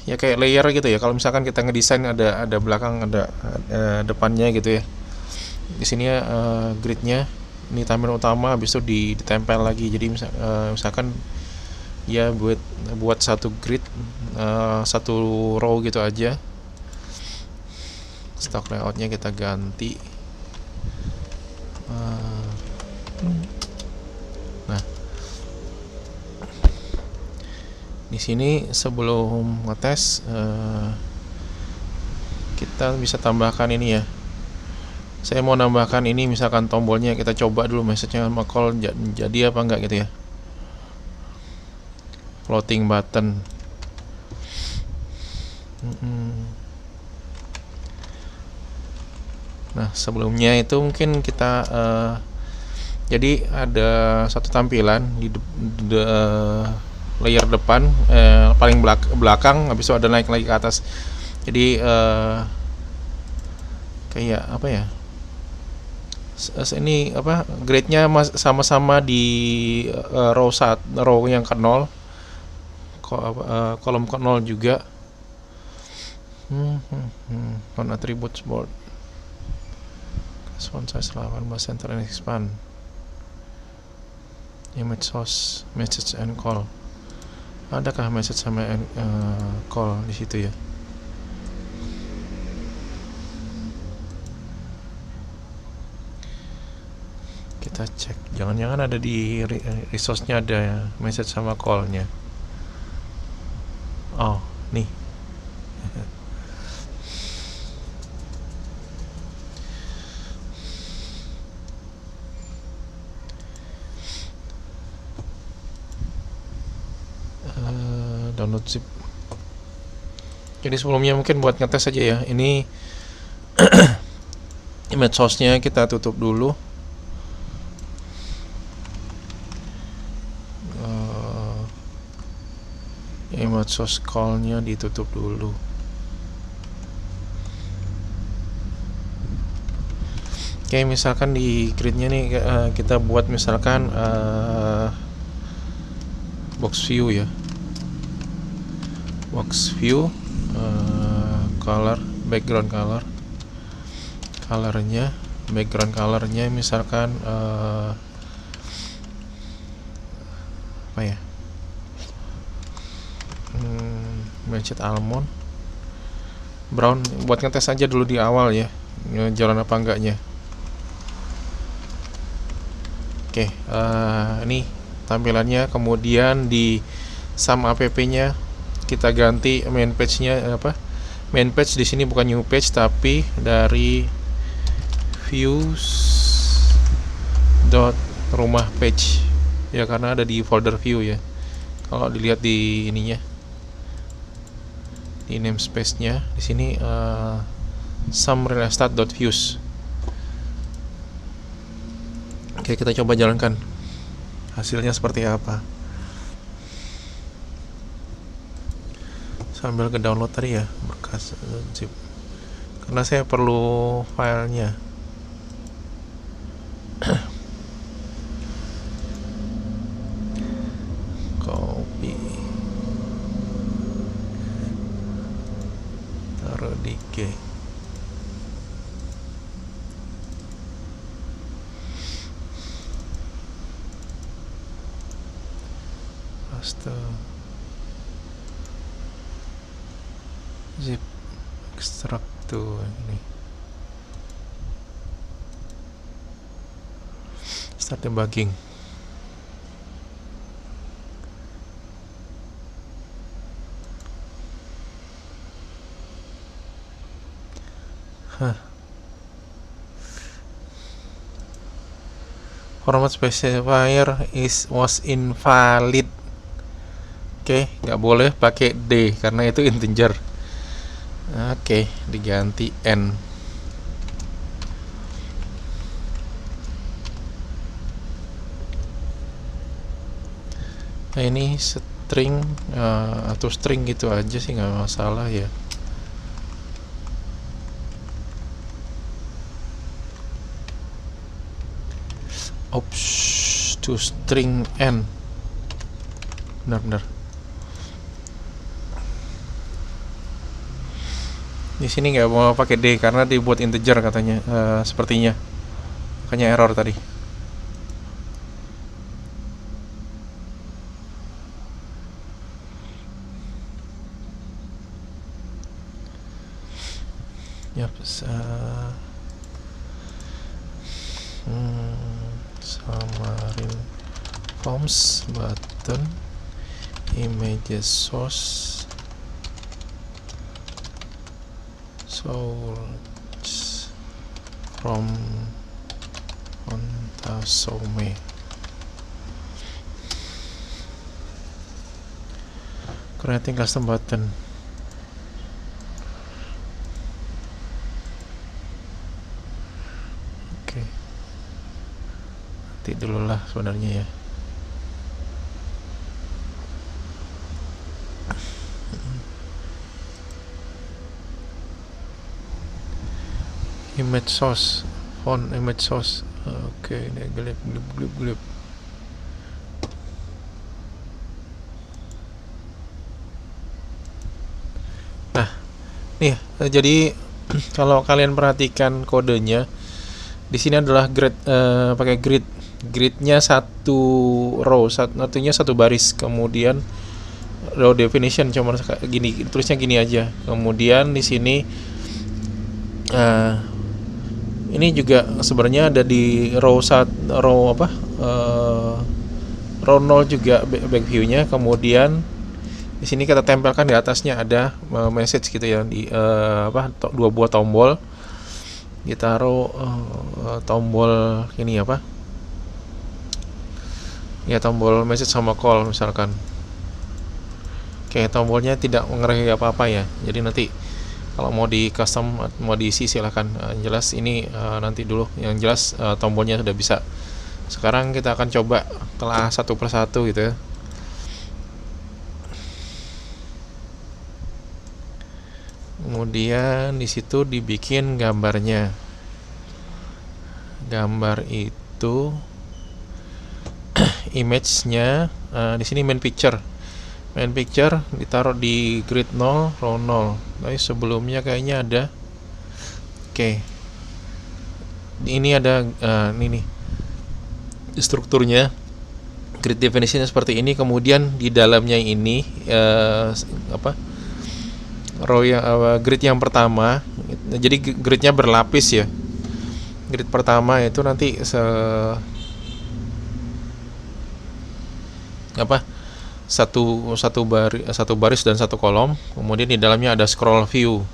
ya kayak layer gitu ya. Kalau misalkan kita ngedesain ada belakang, ada depannya gitu ya. Di sini gridnya ini tampilan utama, habis itu ditempel lagi. Jadi misalkan ya buat satu grid satu row gitu aja. Stock layoutnya kita ganti. Nah, di sini sebelum ngetes kita bisa tambahkan ini ya. Saya mau nambahkan ini, misalkan tombolnya kita coba dulu message-nya sama call jadi apa enggak gitu ya. Floating button. Nah, sebelumnya itu mungkin kita jadi ada satu tampilan di layer depan paling belakang, habis itu ada naik lagi ke atas. Jadi kayak apa ya, ini grade-nya sama-sama di row yang ke 0, kolom ke 0 juga. On attributes board font size 18, center and expand, image source, message and call. Adakah message sama call di situ ya? Kita cek, jangan-jangan ada di resource-nya ada message sama call-nya. Oh, nih. Download zip. Jadi sebelumnya mungkin buat ngetes aja ya. Ini image source-nya kita tutup dulu. Image source call-nya ditutup dulu. Oke, misalkan di grid-nya nih kita buat misalkan box view ya. Box view, color, background colornya misalkan apa ya, matched almond brown, buat ngetes aja dulu di awal ya, jalan apa enggaknya. Oke, ini tampilannya. Kemudian di sum app-nya kita ganti main page-nya main page di sini bukan new page tapi dari views dot rumah page ya, karena ada di folder view ya. Kalau dilihat di ininya, di namespace-nya di sini sum real estate dot views. Oke, kita coba jalankan hasilnya seperti apa sambil ke download tadi ya berkas zip, karena saya perlu filenya. Copy, taruh di G. Paste, zip, ekstrak tuh ini, start debugging. Format specifier was invalid. Oke, nggak boleh pakai D karena itu integer. Oke, diganti N. Nah, ini string atau string gitu aja sih, nggak masalah ya. Oops, to string N. Benar-benar. Di sini nggak mau pakai D karena dibuat integer katanya, sepertinya. Makanya error tadi. Ya, samarin forms button images source from Ontasome. Creating custom button. Oke, nanti dulu lah sebenarnya ya. Image source, font image source. Oke, ini gelap. Nah, nih jadi kalau kalian perhatikan kodenya di sini adalah grid, pakai gridnya satu row, satunya satu baris, kemudian row definition cuma gini, tulisnya gini aja. Kemudian di sini ini juga sebenarnya ada di row 0 juga back view-nya. Kemudian di sini kita tempelkan di atasnya ada message gitu ya, di dua buah tombol. Ditaruh tombol ini ya, tombol message sama call misalkan. Oke, tombolnya tidak mengerai apa-apa ya. Jadi nanti kalau mau di custom, mau diisi silahkan. Yang jelas ini nanti dulu. Yang jelas tombolnya sudah bisa. Sekarang kita akan coba telah satu persatu gitu ya. Kemudian di situ dibikin gambarnya. Gambar itu image-nya di sini main picture ditaruh di grid 0 row 0. Tapi sebelumnya kayaknya ada. Oke. Ini ada ini nih strukturnya. Grid definition seperti ini, kemudian di dalamnya ini row grid yang pertama. Jadi gridnya berlapis ya. Grid pertama itu nanti satu baris dan satu kolom. Kemudian di dalamnya ada scroll view.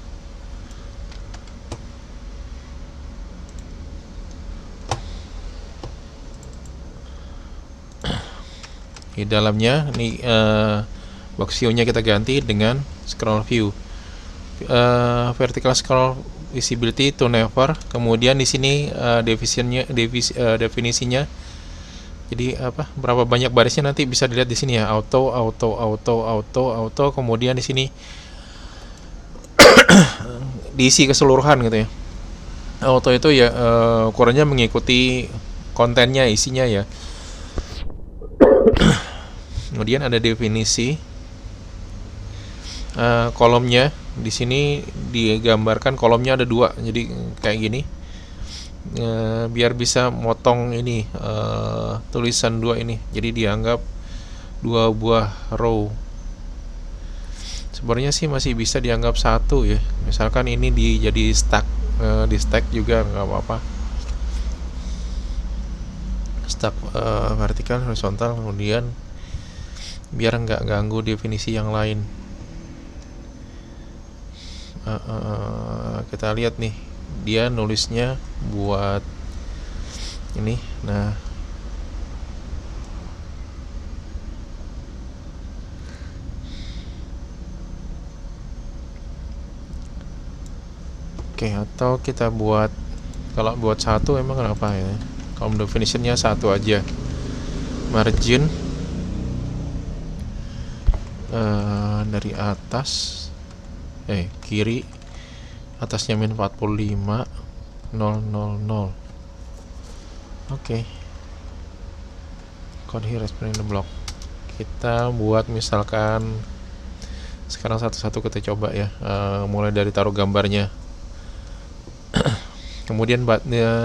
Di dalamnya ini box view-nya kita ganti dengan scroll view. Vertical scroll visibility to never. Kemudian di sini definisinya Jadi berapa banyak barisnya nanti bisa dilihat di sini ya, auto auto auto auto auto, kemudian di sini diisi keseluruhan gitu ya. Auto itu ya ukurannya mengikuti kontennya, isinya ya. Kemudian ada definisi kolomnya. Di sini digambarkan kolomnya ada 2, jadi kayak gini. Biar bisa motong ini tulisan 2 ini, jadi dianggap 2 buah row. Sebenarnya sih masih bisa dianggap 1 ya, misalkan ini jadi stack, di stack juga nggak apa-apa, stack vertikal horizontal, kemudian biar nggak ganggu definisi yang lain. Kita lihat nih, dia nulisnya buat ini. Nah, oke, atau kita buat, kalau buat 1 emang kenapa ya, kalau definitionnya 1 aja. Margin dari atas kiri, atasnya min 45 000. Oke. Code here is the block. Kita buat misalkan sekarang satu-satu kita coba ya, mulai dari taruh gambarnya. Kemudian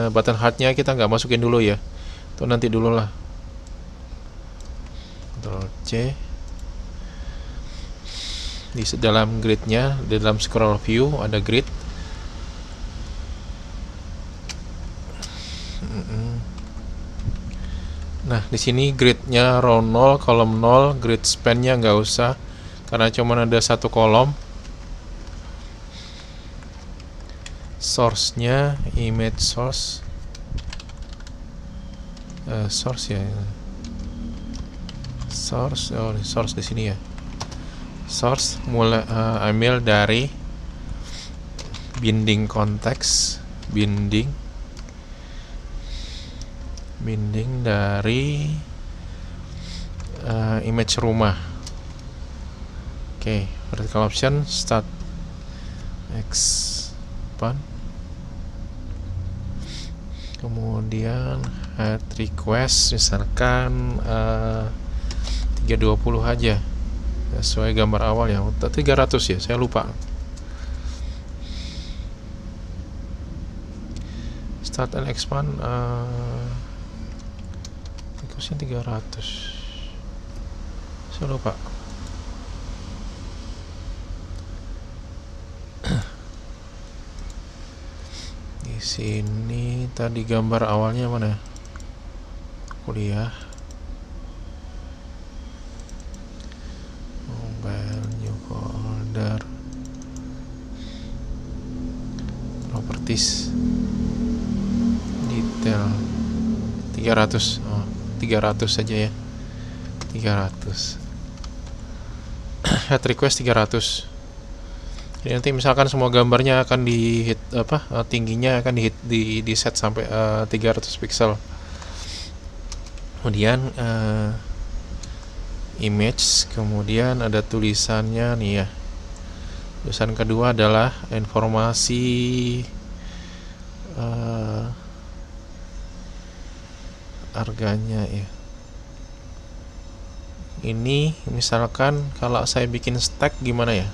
button heartnya kita nggak masukin dulu ya, itu nanti dulu lah. Ctrl C. Di dalam gridnya, di dalam scroll view ada grid. Nah, di sini gridnya row 0, kolom 0, grid span-nya nggak usah karena cuma ada 1 kolom. Source-nya image source, source ya, source di sini ya. Source mulai ambil dari binding konteks, binding dari image rumah. Oke, vertical option, start expand, kemudian add request misalkan 320 aja sesuai gambar awal ya. 300 ya, saya lupa. Start and expand, requestnya 300, saya lupa. Di sini tadi gambar awalnya mana? Kuliah. Mobile new folder. Properties. Detail. 300. Oh, 300 saja ya. 300. Add request 300. Jadi nanti misalkan semua gambarnya akan di hit, tingginya akan di set sampai 300 pixel. Kemudian image, kemudian ada tulisannya nih ya. Tulisan kedua adalah informasi harganya ya. Ini misalkan kalau saya bikin stack gimana ya?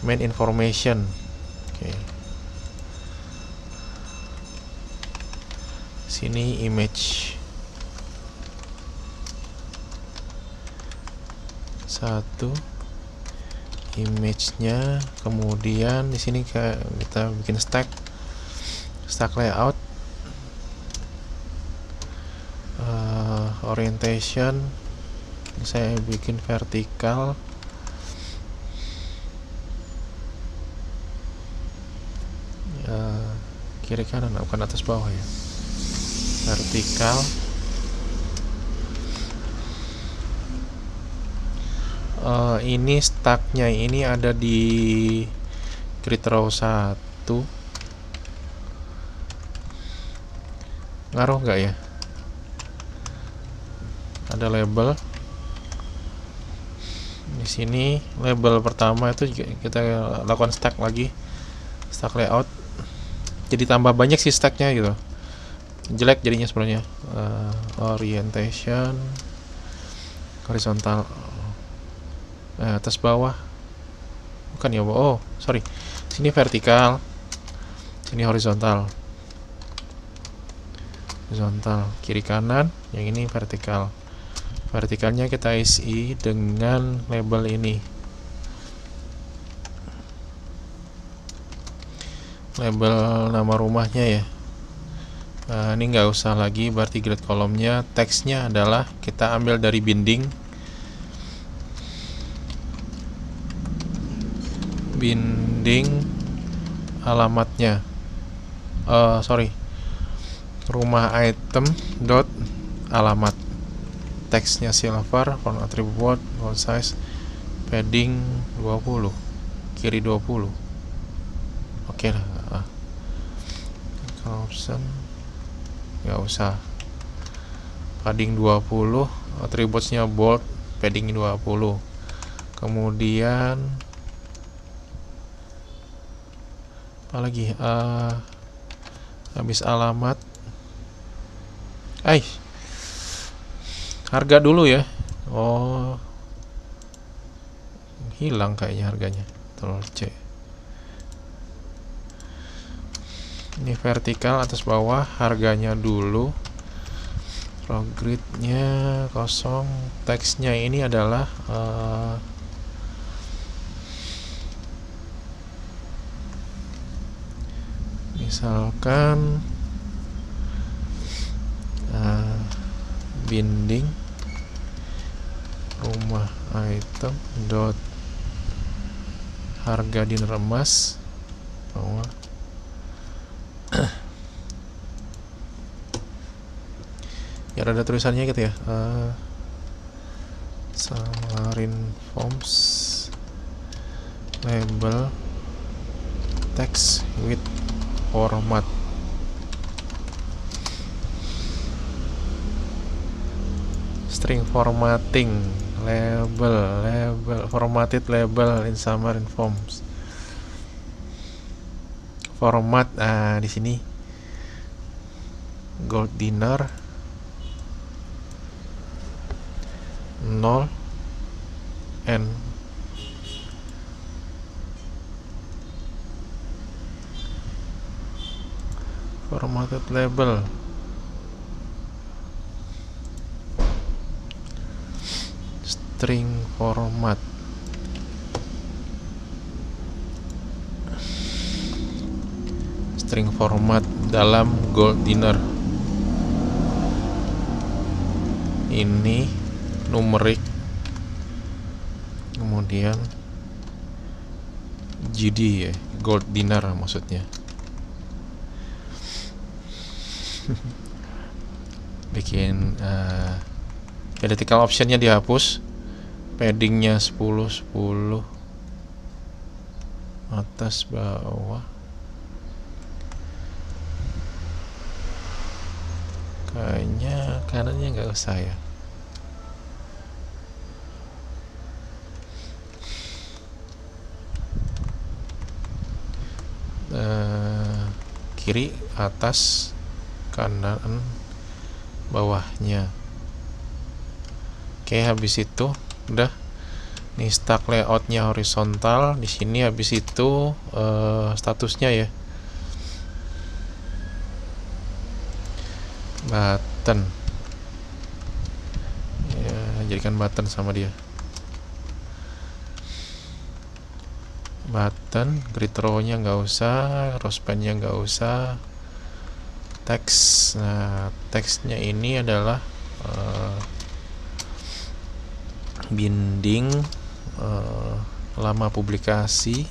Main information. Oke. Sini image 1, image-nya, kemudian di sini kita bikin stack layout, orientation saya bikin vertikal, kiri kanan, bukan atas bawah ya, vertikal. Ini stacknya ini ada di grid row 1. Ngaruh nggak ya? ada label. Di sini label pertama itu juga kita lakukan stack lagi, stack layout. Jadi tambah banyak sih stacknya gitu. Jelek jadinya sebenarnya. Orientation horizontal, atas bawah, bukan ya? Oh sorry, sini vertikal, sini horizontal, kiri kanan, yang ini vertikal. Vertikalnya kita isi dengan label ini, label nama rumahnya ya. Ini nggak usah lagi, berarti grid kolomnya. Teksnya adalah kita ambil dari binding alamatnya, rumah item dot alamat. Teksnya silver, font attribute, font size, padding 20, kiri 20. Oke lah. Option nggak usah, padding 20, attributesnya bold, padding 20. Kemudian apalagi, habis alamat, harga dulu ya. Oh, hilang kayaknya harganya. Ctrl C. Ini vertikal atas bawah, harganya dulu. Row gridnya kosong. Teksnya ini adalah misalkan binding rumah item dot harga diner emas bawah. Ya ada tulisannya gitu ya, Samarin Forms label text with format. String formatting, label formatted label in Xamarin Forms. Format, di sini gold dinner 0 and formatted label string format. String format dalam gold dinner ini numerik, kemudian GD ya, gold dinner maksudnya. Bikin vertical optionnya dihapus, paddingnya 10 atas bawah. Kayaknya kanannya nggak usah ya. Kiri atas, kanan bawahnya. Oke, habis itu udah. Nih stack layoutnya horizontal. Di sini habis itu statusnya ya, button ya, jadikan button sama dia. Button, grid row-nya nggak usah, row span-nya nggak usah. Teks, nah teksnya ini adalah binding lama publikasi,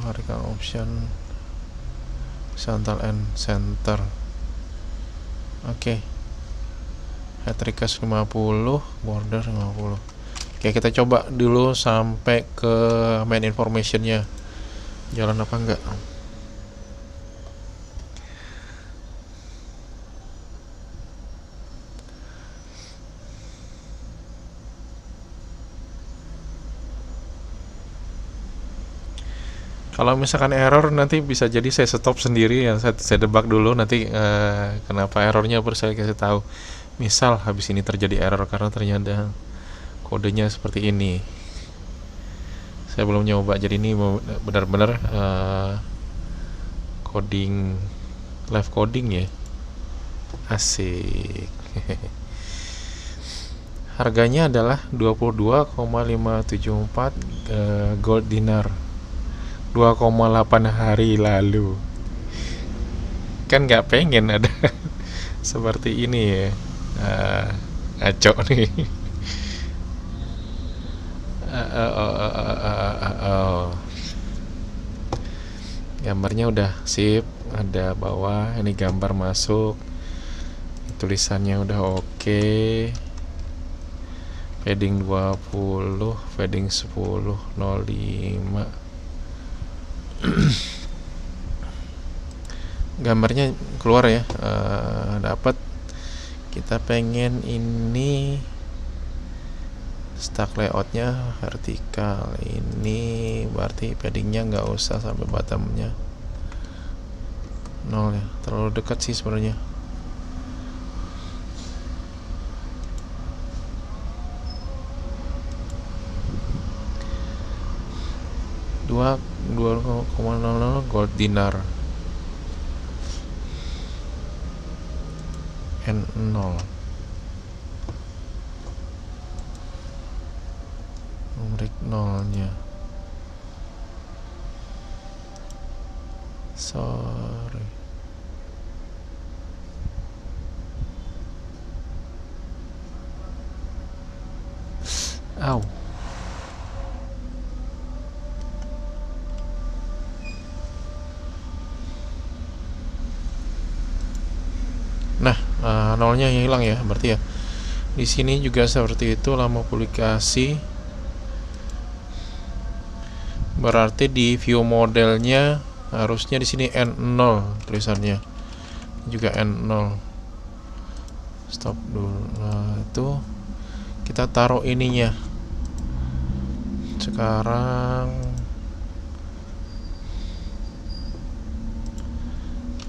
vertical option horizontal and center. Oke. Head request 50, border 50. Oke, kita coba dulu sampai ke main informationnya, jalan apa enggak. Kalau misalkan error nanti bisa jadi saya stop sendiri ya, saya debak dulu nanti kenapa errornya, baru saya kasih tahu. Misal habis ini terjadi error karena ternyata kodenya seperti ini. Saya belum nyoba, jadi ini benar-benar coding, live coding ya. Asik. Harganya adalah 22,574 gold dinar. 2,8 hari lalu. Kan nggak pengen ada seperti ini ya. Ngaco nih. Gambarnya udah sip, ada bawah, ini gambar masuk, tulisannya udah oke. Padding 20, padding 10, 05. Gambarnya keluar ya, dapat. Kita pengen ini stack layoutnya vertikal, ini berarti paddingnya nggak usah sampai bottomnya 0 ya, terlalu dekat sih sebenarnya. Dua 2,00 gold dinar N0 numerik nolnya. Sorry. Au. Nah, nolnya hilang ya, berarti ya. Di sini juga seperti itu, lama publikasi. Berarti di view modelnya harusnya di sini N0 tulisannya. Juga N0. Stop dulu. Nah, itu kita taruh ininya. Sekarang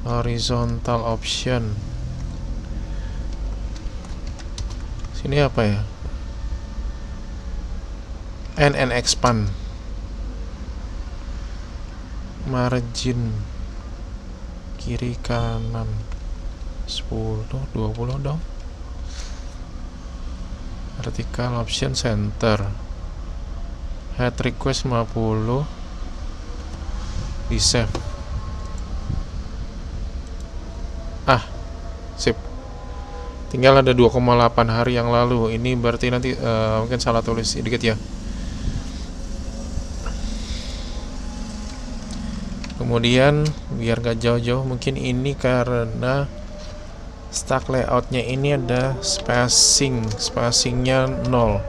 horizontal option. Sini apa ya? And expand. Margin kiri kanan 10, 20 dong. Vertical option center. Head request 50. Di save. Sip. Tinggal ada 2,8 hari yang lalu. Ini berarti nanti mungkin salah tulis sedikit ya. Kemudian biar gak jauh-jauh, mungkin ini karena stack layoutnya ini ada spacingnya 0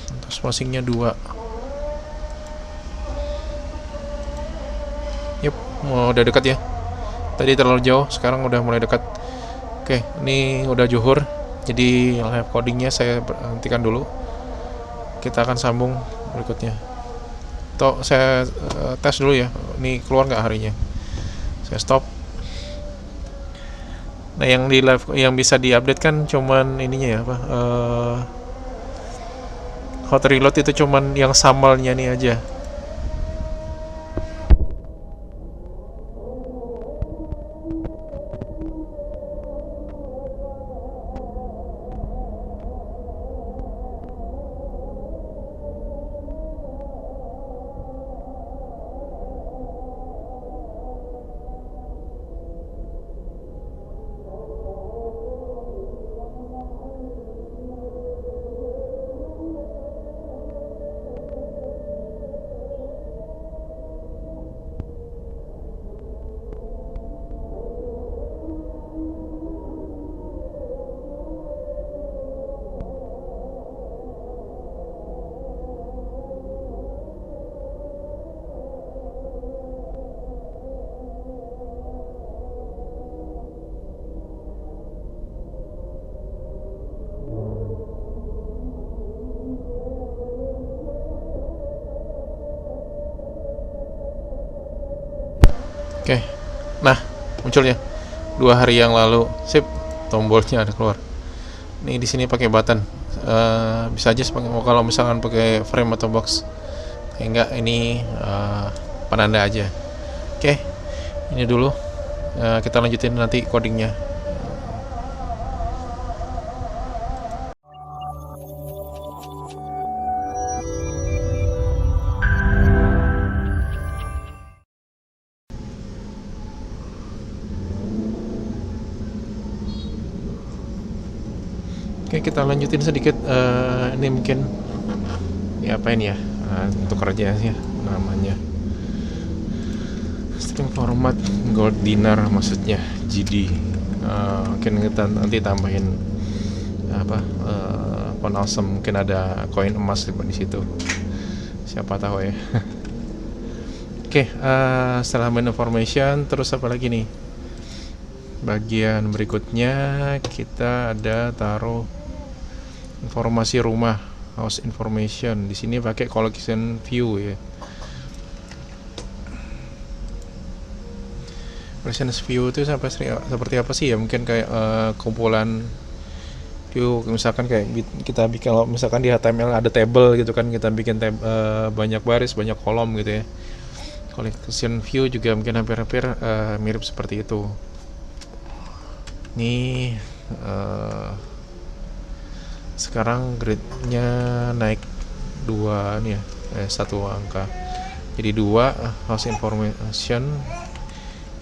atau spacingnya 2. Yup, mau udah dekat ya. Tadi terlalu jauh, sekarang udah mulai dekat. Oke, ini udah zuhur, jadi live codingnya saya hentikan dulu. Kita akan sambung berikutnya. Toh saya tes dulu ya, ini keluar nggak harinya. Saya stop. Nah, yang di live, yang bisa diupdate kan cuman ininya ya, apa? Hot reload itu cuman yang sambalnya nih aja. Oke, nah munculnya 2 hari yang lalu, sip, tombolnya ada keluar. Ini di sini pakai button. Bisa aja kalau misalkan pakai frame atau box. Enggak, ini penanda aja. Oke, ini dulu. Kita lanjutin nanti codingnya. Oke, kita lanjutin sedikit. Ini mungkin ya apa ini ya, untuk kerja sih ya, namanya string format gold dinar, maksudnya GD. Mungkin kita nanti tambahin apa, font awesome, mungkin ada koin emas di situ, siapa tahu ya. Oke, setelah main information, terus apa lagi nih? Bagian berikutnya kita ada taruh informasi rumah, house information. Di sini pakai collection view ya. Collection view itu seperti apa sih ya? Mungkin kayak kumpulan view, misalkan kayak kita bikin, kalau misalkan di HTML ada table gitu kan, kita bikin banyak baris, banyak kolom gitu ya. Collection view juga mungkin hampir-hampir mirip seperti itu. Ini sekarang gridnya naik 2 nih ya, 1 angka, jadi 2 house information,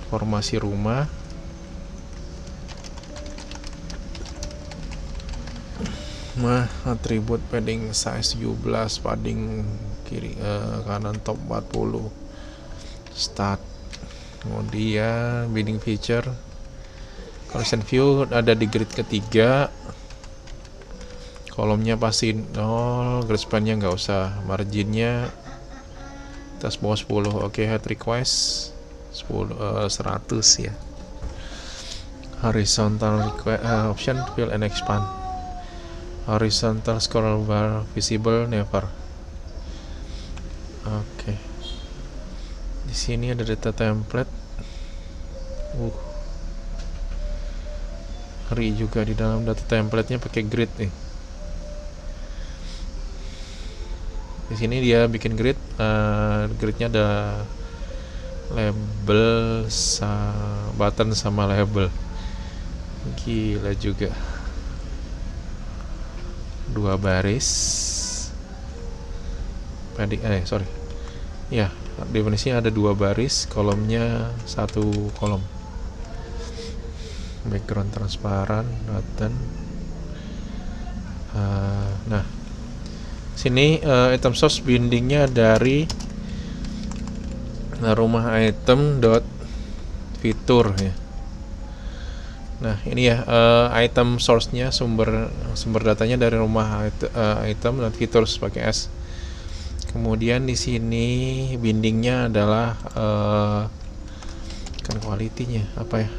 informasi rumah. Atribut padding size 17, padding kiri kanan top 40, start. Kemudian bidding feature, collection view ada di grid ketiga, kolomnya pasti 0, grid span-nya nggak usah, marginnya atas bawah 10. Oke, head request 100 ya. Horizontal option, fill and expand. Horizontal scroll bar visible never. Oke. Di sini ada data template. Ngeri juga, di dalam data template-nya pakai grid nih. Di sini dia bikin grid, gridnya ada label, button sama label. Gila juga. 2 baris. Ya, definisinya ada 2 baris, kolomnya 1 kolom. Background transparan, button. Nah, sini item source bindingnya dari rumah item dot fitur ya. Nah, ini ya, item source-nya, sumber datanya dari rumah item dan features pakai S. Kemudian di sini bindingnya adalah kan quality-nya apa ya?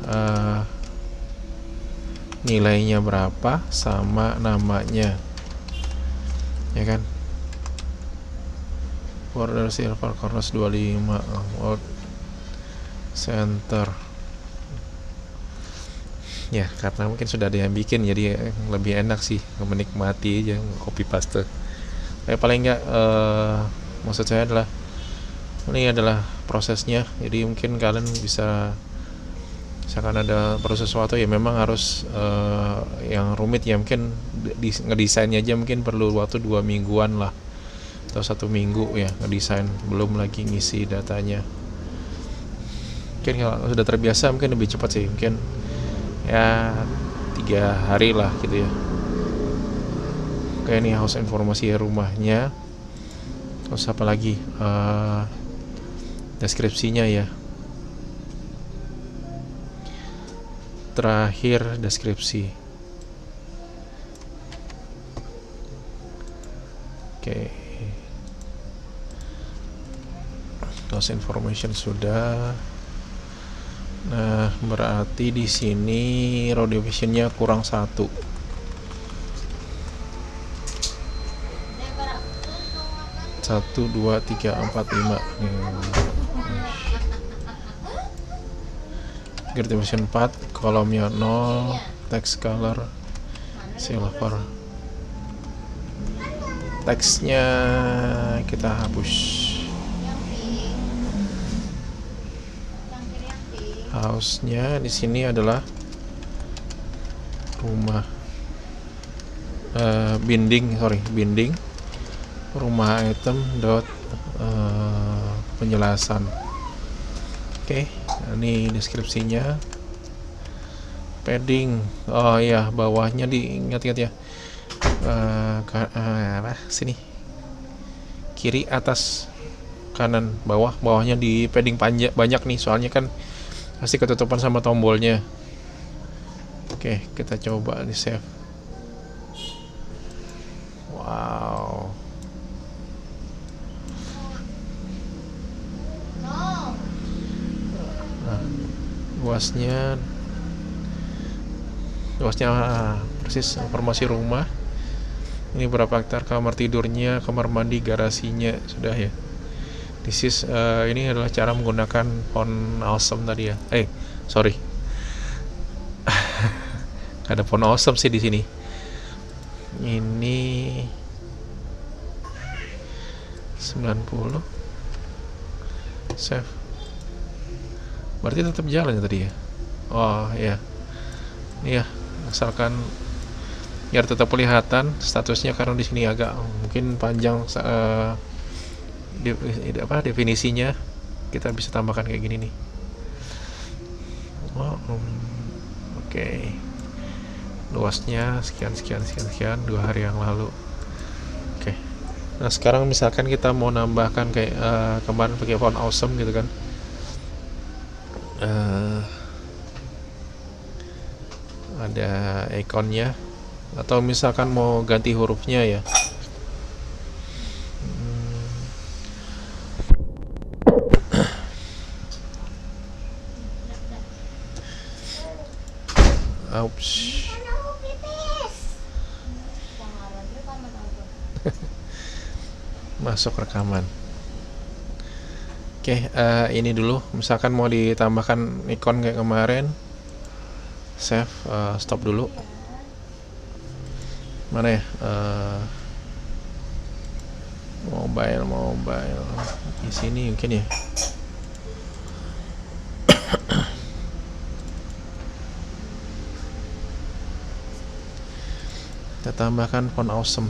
Nilainya berapa sama namanya. Ya kan? Border silver corners 25, out center. Ya, karena mungkin sudah ada yang bikin, jadi lebih enak sih menikmati aja, copy paste. Paling enggak, maksud saya adalah ini adalah prosesnya. Jadi mungkin kalian bisa, misalkan ada proses sesuatu ya memang harus yang rumit ya, mungkin ngedesainnya aja mungkin perlu waktu 2 mingguan lah, atau 1 minggu ya ngedesain, belum lagi ngisi datanya. Mungkin kalau sudah terbiasa mungkin lebih cepat sih, mungkin ya 3 hari lah gitu ya. Kayak ini house informasi rumahnya. Terus apa lagi, deskripsinya ya, terakhir deskripsi. Oke, house information sudah. Nah, berarti di sini row divisionnya kurang 1. Satu, 2, 3, 4, 5. Grid dimension 4, kolomnya 0, text color silver. Teksnya kita hapus. House-nya di sini adalah rumah, binding rumah item dot penjelasan. Oke, ini deskripsinya. Padding, oh iya, bawahnya diingat-ingat ya. Sini, kiri, atas, kanan, bawahnya di padding banyak nih, soalnya kan pasti ketutupan sama tombolnya. Oke, kita coba di save. Wow. Nah, luasnya persis informasi rumah. Ini berapa hektar, kamar tidurnya, kamar mandi, garasinya sudah ya. Ini adalah cara menggunakan font awesome tadi ya. Sorry. Ada font awesome sih di sini. Ini 90. Save. Berarti tetap jalan ya tadi ya. Oh ya. Iya, asalkan biar tetap kelihatan statusnya, karena di sini agak mungkin panjang definisinya. Kita bisa tambahkan kayak gini nih. Oke. Luasnya sekian 2 hari yang lalu. Oke. Nah, sekarang misalkan kita mau nambahkan kayak kemarin pakai font awesome gitu kan. Ada ikonnya, atau misalkan mau ganti hurufnya ya. Masuk rekaman. Oke, ini dulu. Misalkan mau ditambahkan ikon kayak kemarin, save, stop dulu. Mana ya? Mobile di sini mungkin ya. Kita tambahkan font awesome.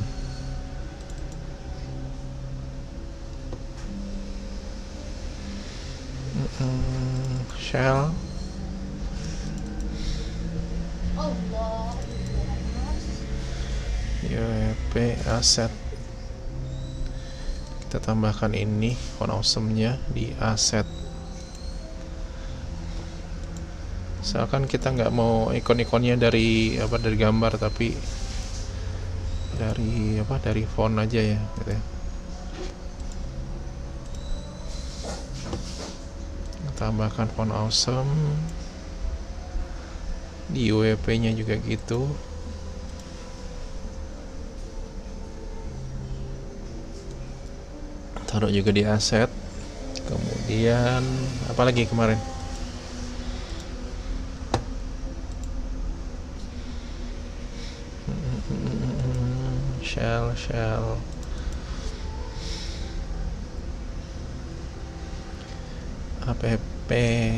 Shell. UEP asset. Kita tambahkan ini font awesome-nya di asset. Misalkan kita nggak mau ikon-ikonnya dari gambar, tapi dari font aja ya, gitu ya. Tambahkan font awesome di UWP-nya juga gitu. Taruh juga di aset. Kemudian apalagi kemarin? Shell. App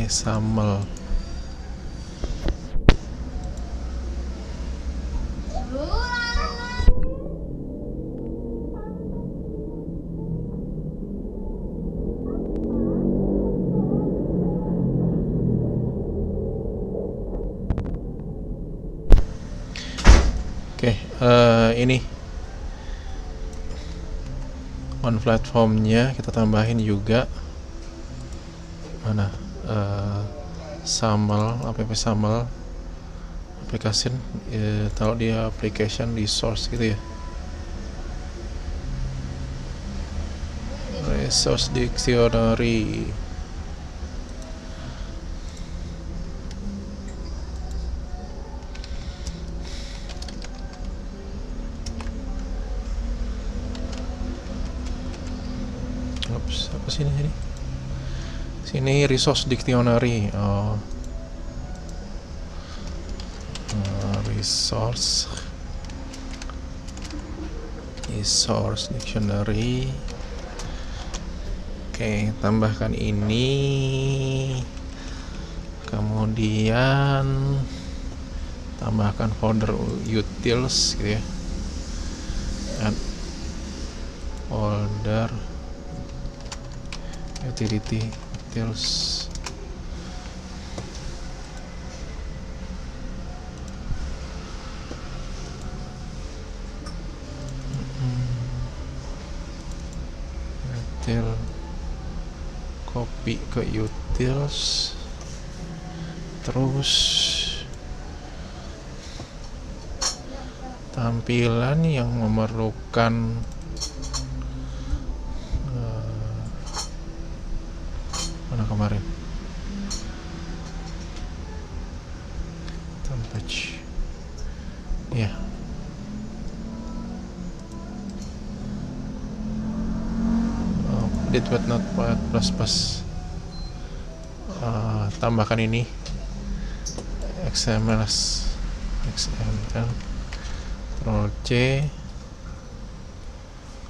SAML. Oke, ini on platformnya kita tambahin juga. Mana SAML, app SAML application, taruh di application di source gitu ya. Resource dictionary. Apa sini? Sini resource dictionary. Oh. resource dictionary. Oke, tambahkan ini, kemudian tambahkan folder utils gitu ya, add folder utility utils. Copy ke utils, terus tampilan yang memerlukan mana kemarin template ya. Update but not plus tambahkan ini XML Ctrl C.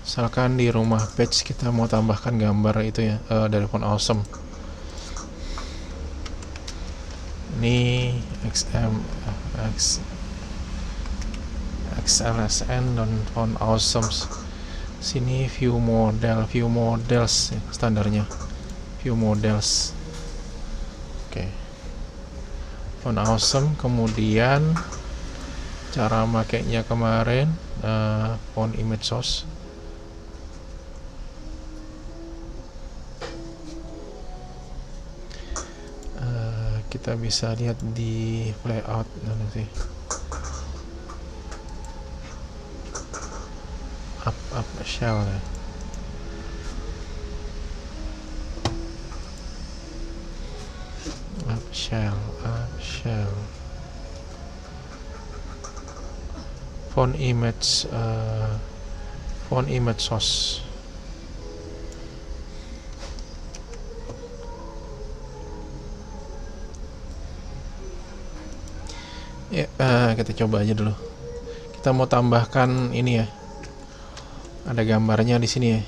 Misalkan di rumah page kita mau tambahkan gambar itu ya, dari font awesome. Ini XLSN dan font awesome. Sini view models standarnya, view models. Oke, font awesome. Kemudian cara makainya kemarin, font image source. Kita bisa lihat di layout nanti. Up shell ya. Up shell. Font image source. Ya, kita coba aja dulu. Kita mau tambahkan ini ya. Ada gambarnya di sini ya.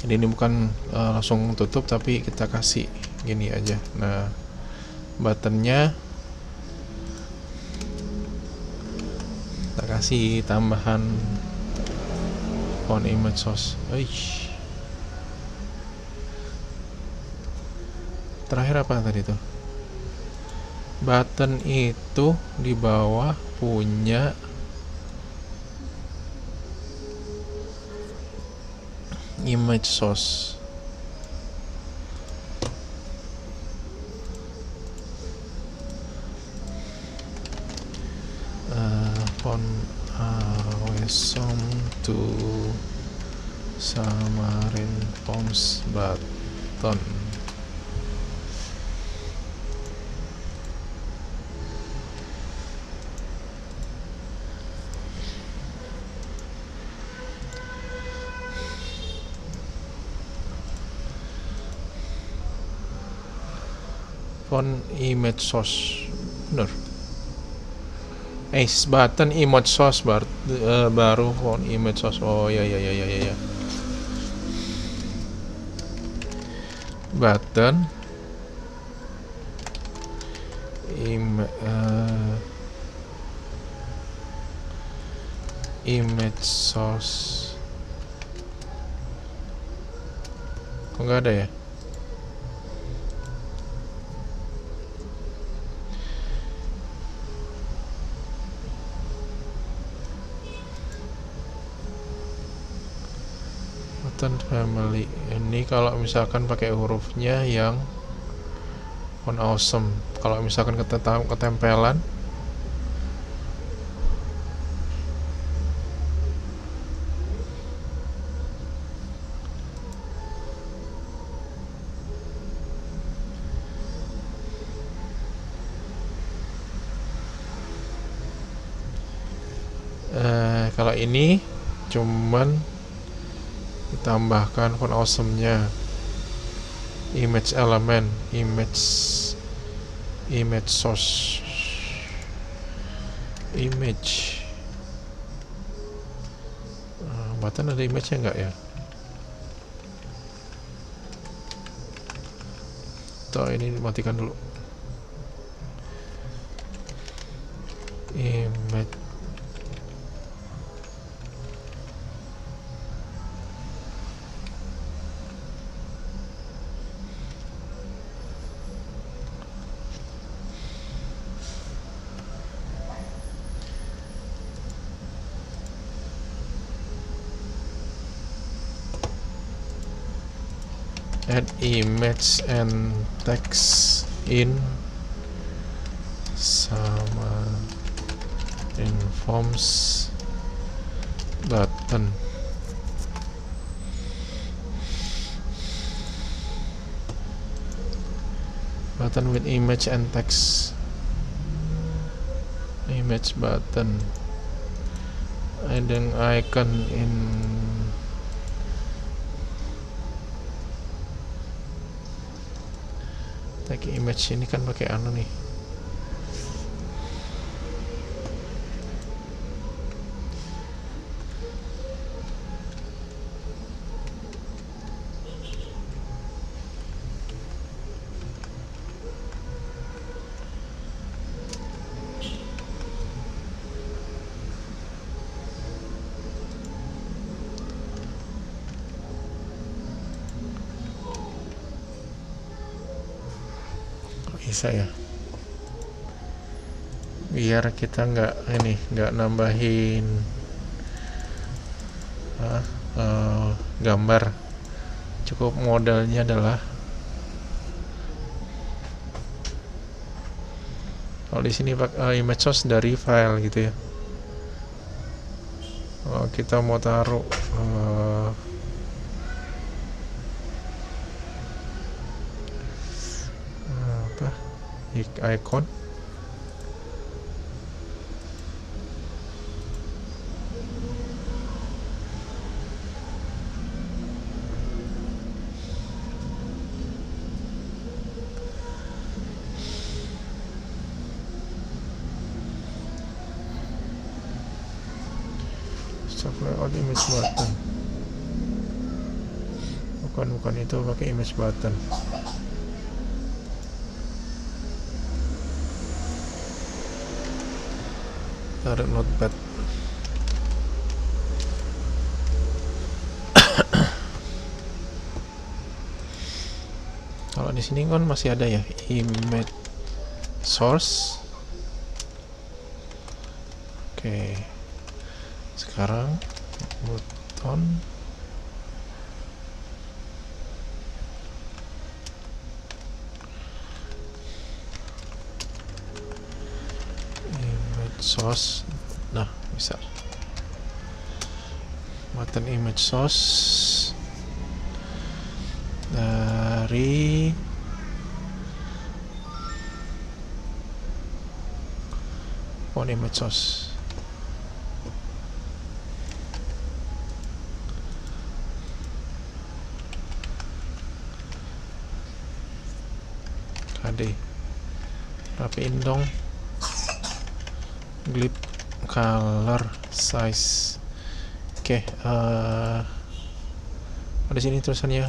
Jadi ini bukan langsung tutup, tapi kita kasih gini aja. Nah, buttonnya kita kasih tambahan font image source. Terakhir apa tadi tuh? Button itu di bawah punya image source. Font awesome to Xamarin Forms button. Font image source, bener. Button image source baru font image source. Oh ya. Button image source. Kok nggak ada ya? Family ini kalau misalkan pakai hurufnya yang font awesome. Kalau misalkan ketempelan, kalau ini cuman ditambahkan font awesome-nya, image element, image source. image. Button ada image-nya nggak ya? Tuh, ini dimatikan dulu. Image. Add image and text in sama informs button. Button with image and text. Image button. Adding icon in tag image. Ini kan pakai anu nih. Bisa ya, biar kita nggak nambahin gambar, cukup modalnya adalah kalau di sini pakai image source dari file gitu ya. Kalau kita mau taruh icon, supply out image button. Bukan itu, pakai image button. Taruh notepad. Kalau di sini kan masih ada ya image source. Oke. Sekarang button source. Nah, bisa button image source dari font image source. KD rapiin dong. Glip color size. Oke, ada sini tulisannya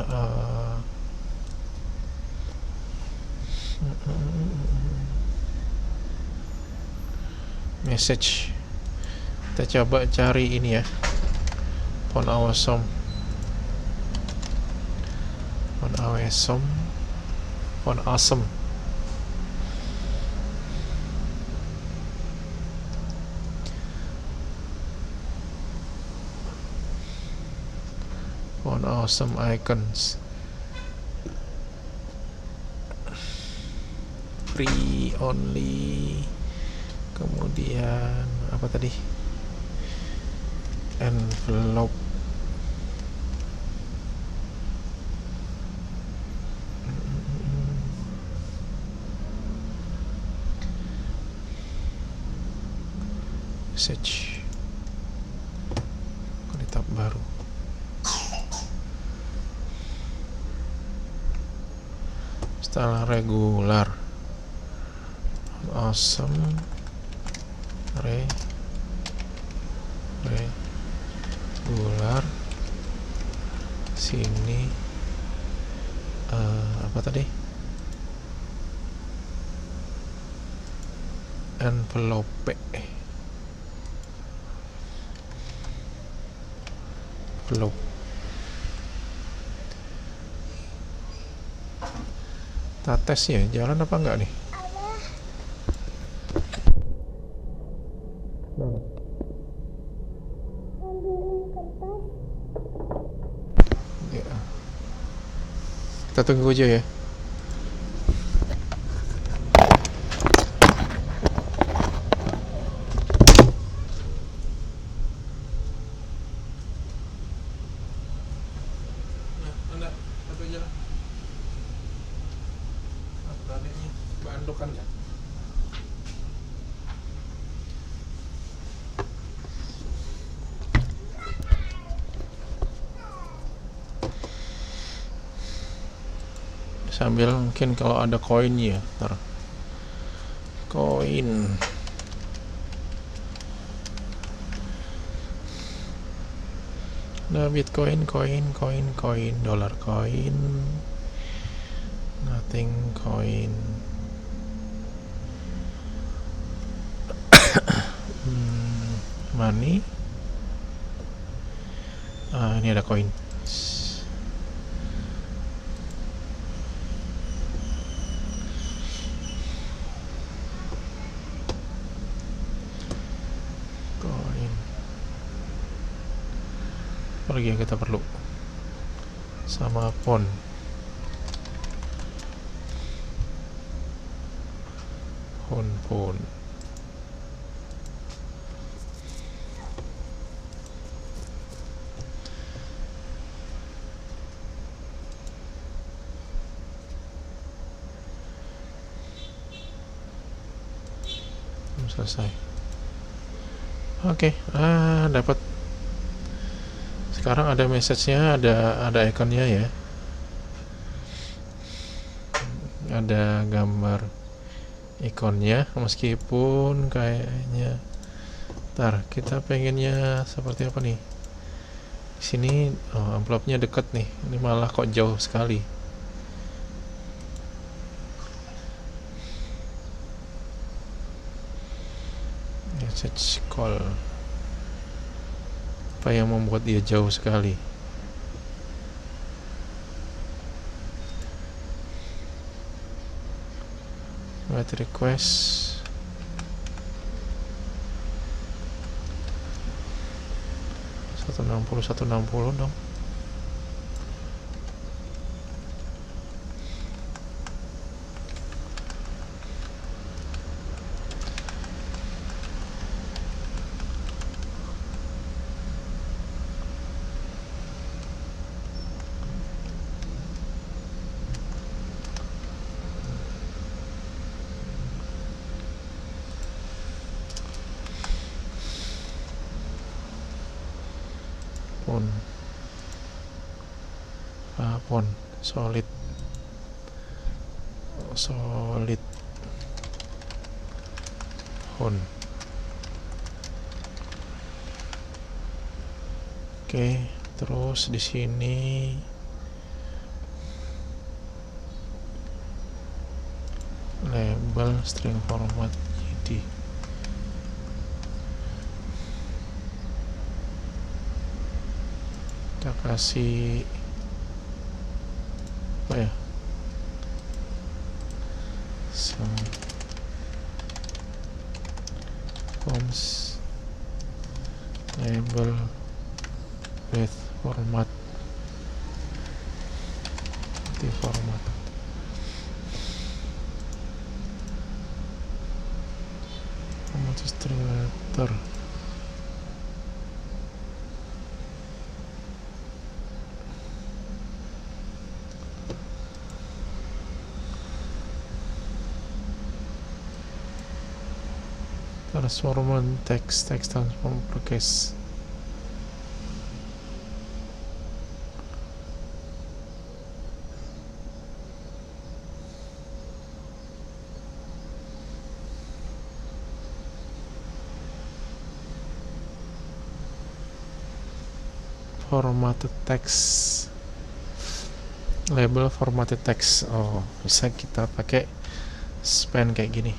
message. Kita coba cari ini ya, font awesome, font awesome, font awesome. Font awesome icons. Free only. Kemudian apa tadi? Envelope. Message. Tab baru. Setelah regular awesome regular. Sini apa tadi, envelope kita tes ya, jalan apa enggak nih. Ya. Kita tunggu aja ya. Sambil mungkin kalau ada koin ya, ntar koin. Nah, Bitcoin, koin, dollar koin, nothing koin. Money. Ini ada koin. Apa lagi yang kita perlu? Sama pon. Selesai. Oke, dapat. Sekarang ada message-nya, ada ikonnya ya. Ada gambar ikonnya, meskipun kayaknya ntar kita pengennya seperti apa nih. Di sini amplopnya deket nih. Ini malah kok jauh sekali. Message call. Apa yang membuat dia jauh sekali? Write request. Satu enam puluh dong. Pon solid pon. Oke, terus di sini label string format jadi kita kasih apa ya, forms label with format di format string letter. Transform text transform case. formatted text, label formatted text. Oh, bisa kita pakai span kayak gini.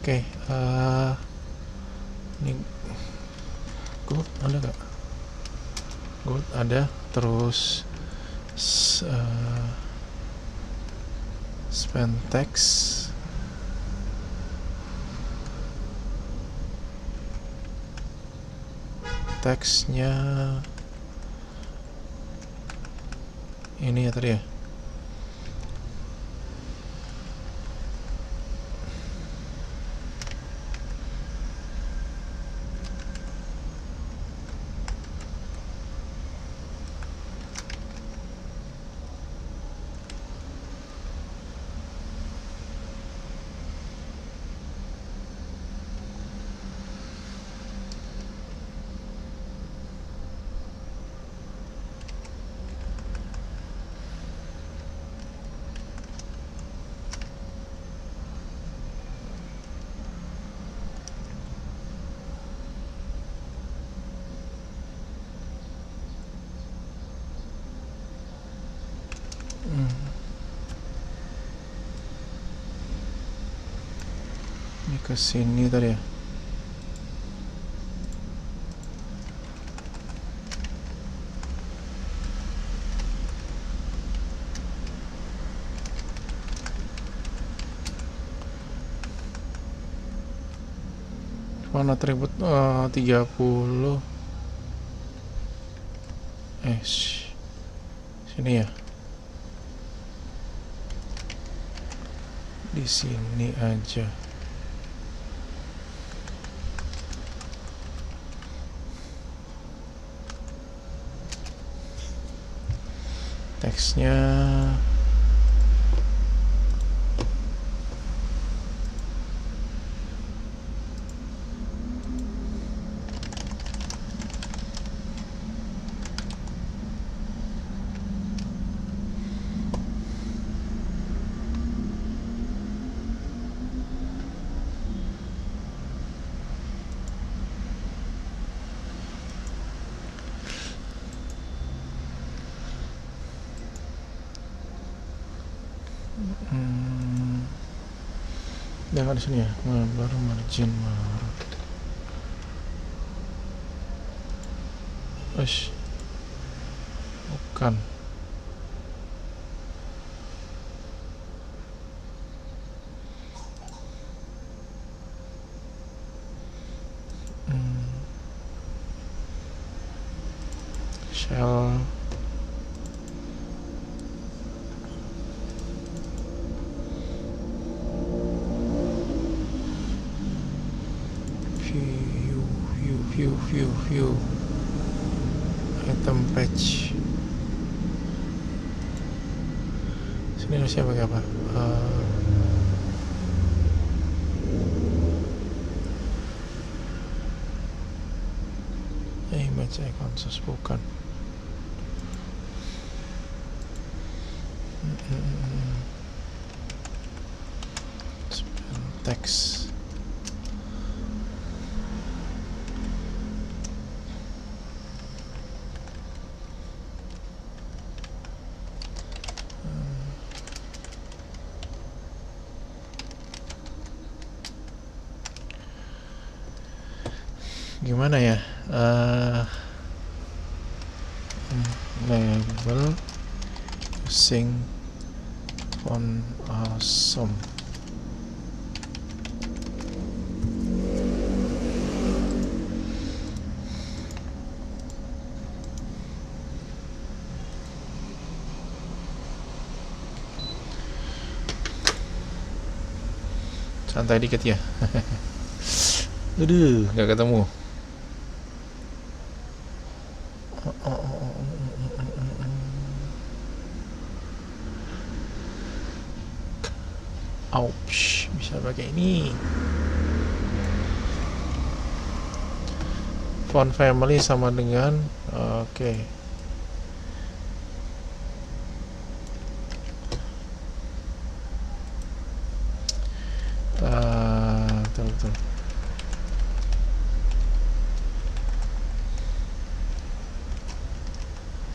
Oke, ini gold ada gak? Gold ada, terus span text, teksnya ini ya tadi ya. Ini ke sini tadi ya. Mana atribut 30. Sini ya. Di sini aja. Teksnya jangan di sini ya. Baru margin bukan. Shell view item patch. Sini harusnya pakai apa? Image icon source bukan. Text. Gimana ya? Label using font awesome. Santai dikit ya. Aduh, nggak ketemu. Ouch, bisa pakai ini. Font family sama dengan oke. Betul.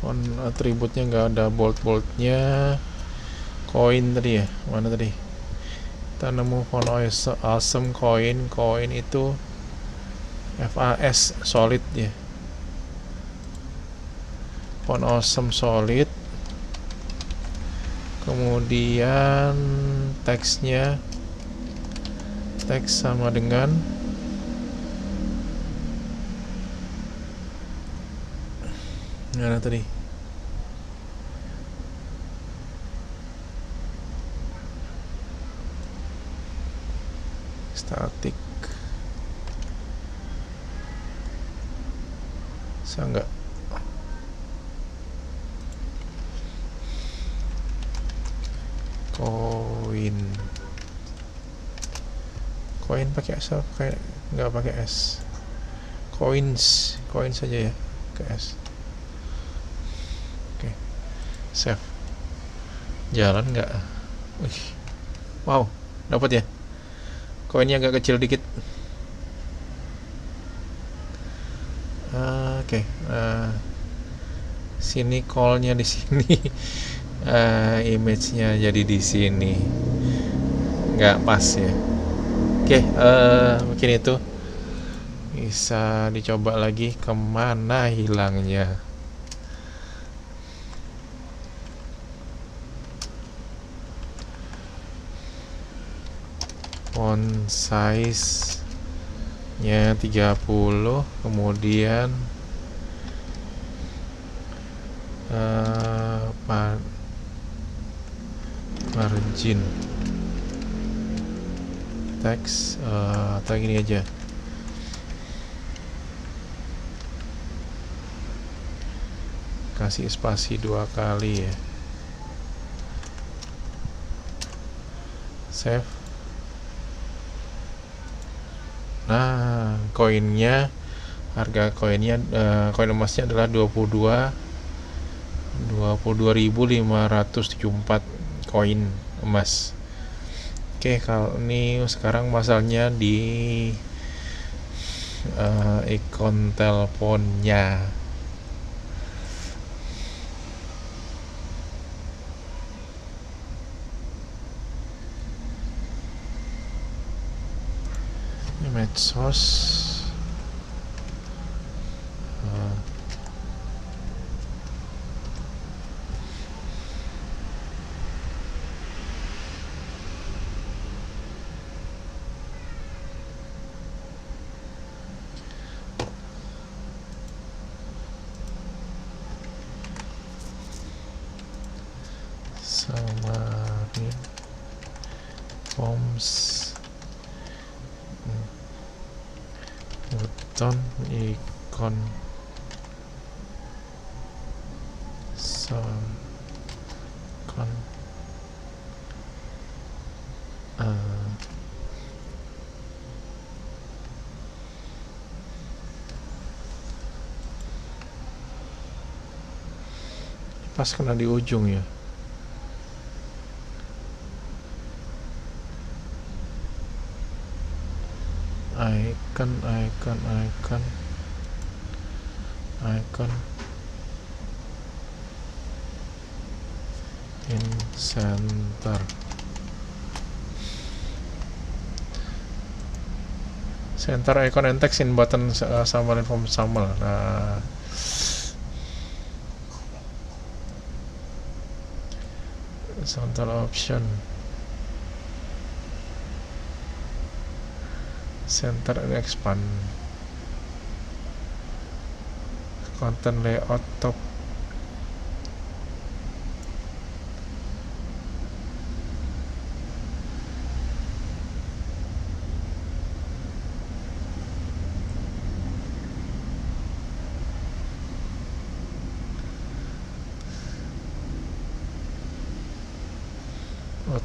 Font atributnya nggak ada boldnya. Koin tadi ya, mana tadi? Kita nemu font awesome koin itu FAS solid ya. Font awesome solid. Kemudian teksnya teks sama dengan mana tadi? Static. Bisa nggak? Koin pakai S apa kayak nggak pakai S? Koin saja ya, ke S. Oke, save. Jalan nggak? Wow, dapat ya. Koinnya agak kecil dikit. Oke. Sini call-nya di sini. Image-nya jadi di sini. Nggak pas ya. Oke, mungkin itu bisa dicoba lagi. Kemana hilangnya? Font size nya 30, kemudian margin teks atau gini aja, kasih spasi 2 kali ya, save. Nah, harga koinnya koin emasnya adalah 22.574 koin emas. Oke, kalau ini sekarang masalahnya di ikon teleponnya. Ini medsos. Samarin forms button ikon kon pas kena di ujung ya. Icon in center icon and text in button summary form summary. Nah, center option, center and expand, content layout top,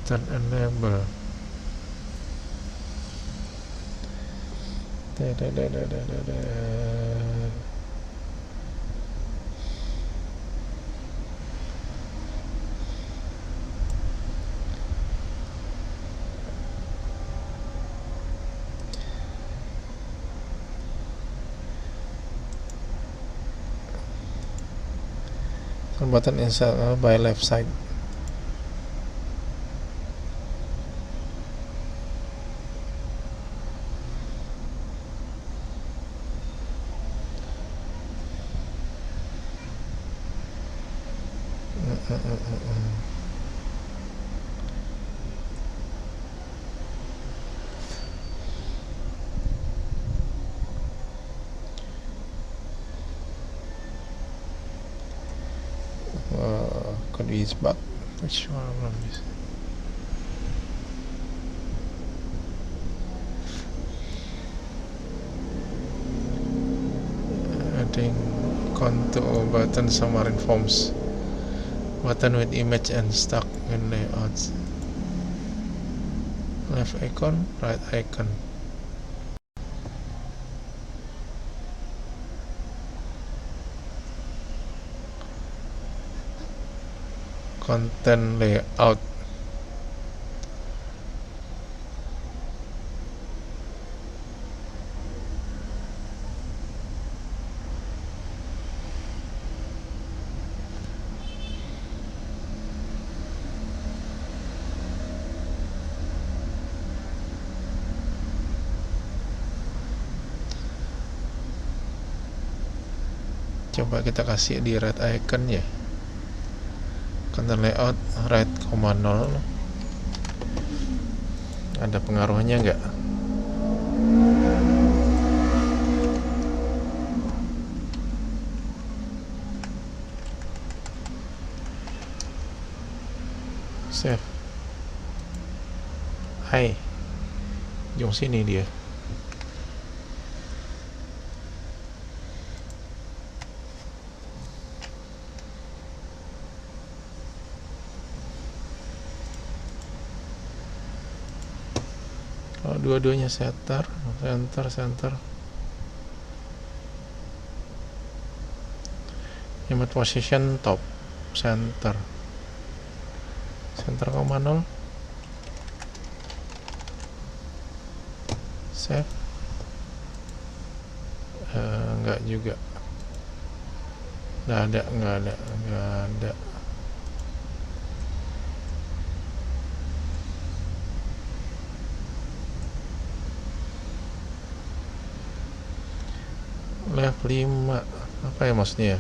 button enable. Button install by left side. Could be bug. Which one is? Adding contour button Xamarin Forms. Button with image and stock in layouts. Left icon, right icon. Content layout. Coba kita kasih di right icon ya. Content layout right, 0. Ada pengaruhnya nggak? Save. Hai, jom sini dia. Kalau dua-duanya center. Image position top center 0. Save. Enggak juga. Nggak ada. Left 5. Apa ya maksudnya?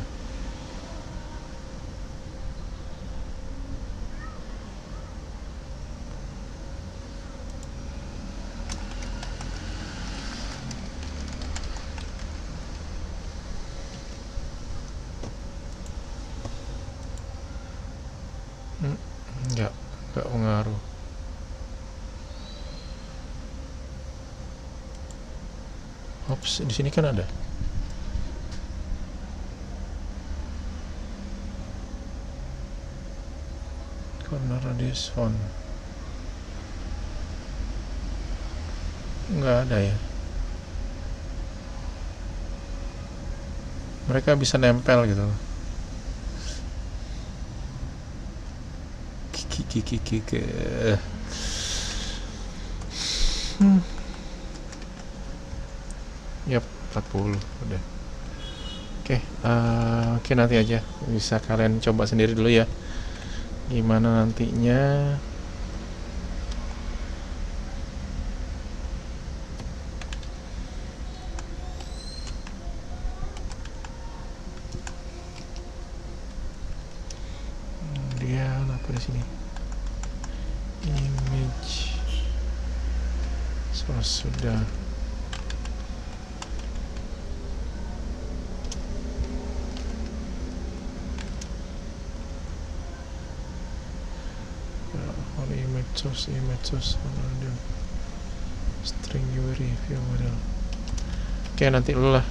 Enggak pengaruh. Ops, di sini kan ada. Corner radius font. Nggak ada ya. Mereka bisa nempel gitu. Yap, 40 udah. Oke, nanti aja bisa kalian coba sendiri dulu ya gimana nantinya. Kemudian apa di sini? Image source sudah. Image source string URI view model. Oke, nanti dulu lah.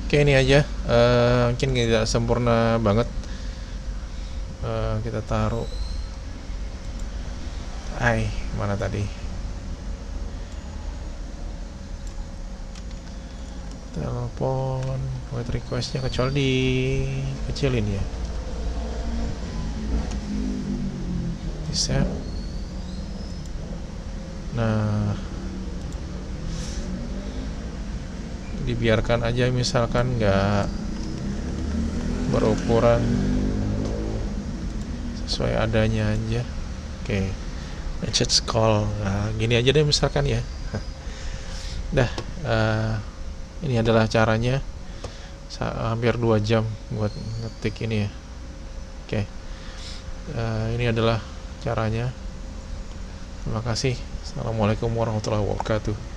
Oke, ini aja. Mungkin tidak sempurna banget. Kita taruh Mana tadi telepon wait requestnya, kecuali di kecilin ya, di save. Nah, dibiarkan aja misalkan nggak berukuran, sesuai adanya aja. Oke, message call. Nah, gini aja deh misalkan ya. Dah, ini adalah caranya. Hampir 2 jam buat ngetik ini ya. Oke, ini adalah caranya. Terima kasih. Assalamualaikum warahmatullahi wabarakatuh.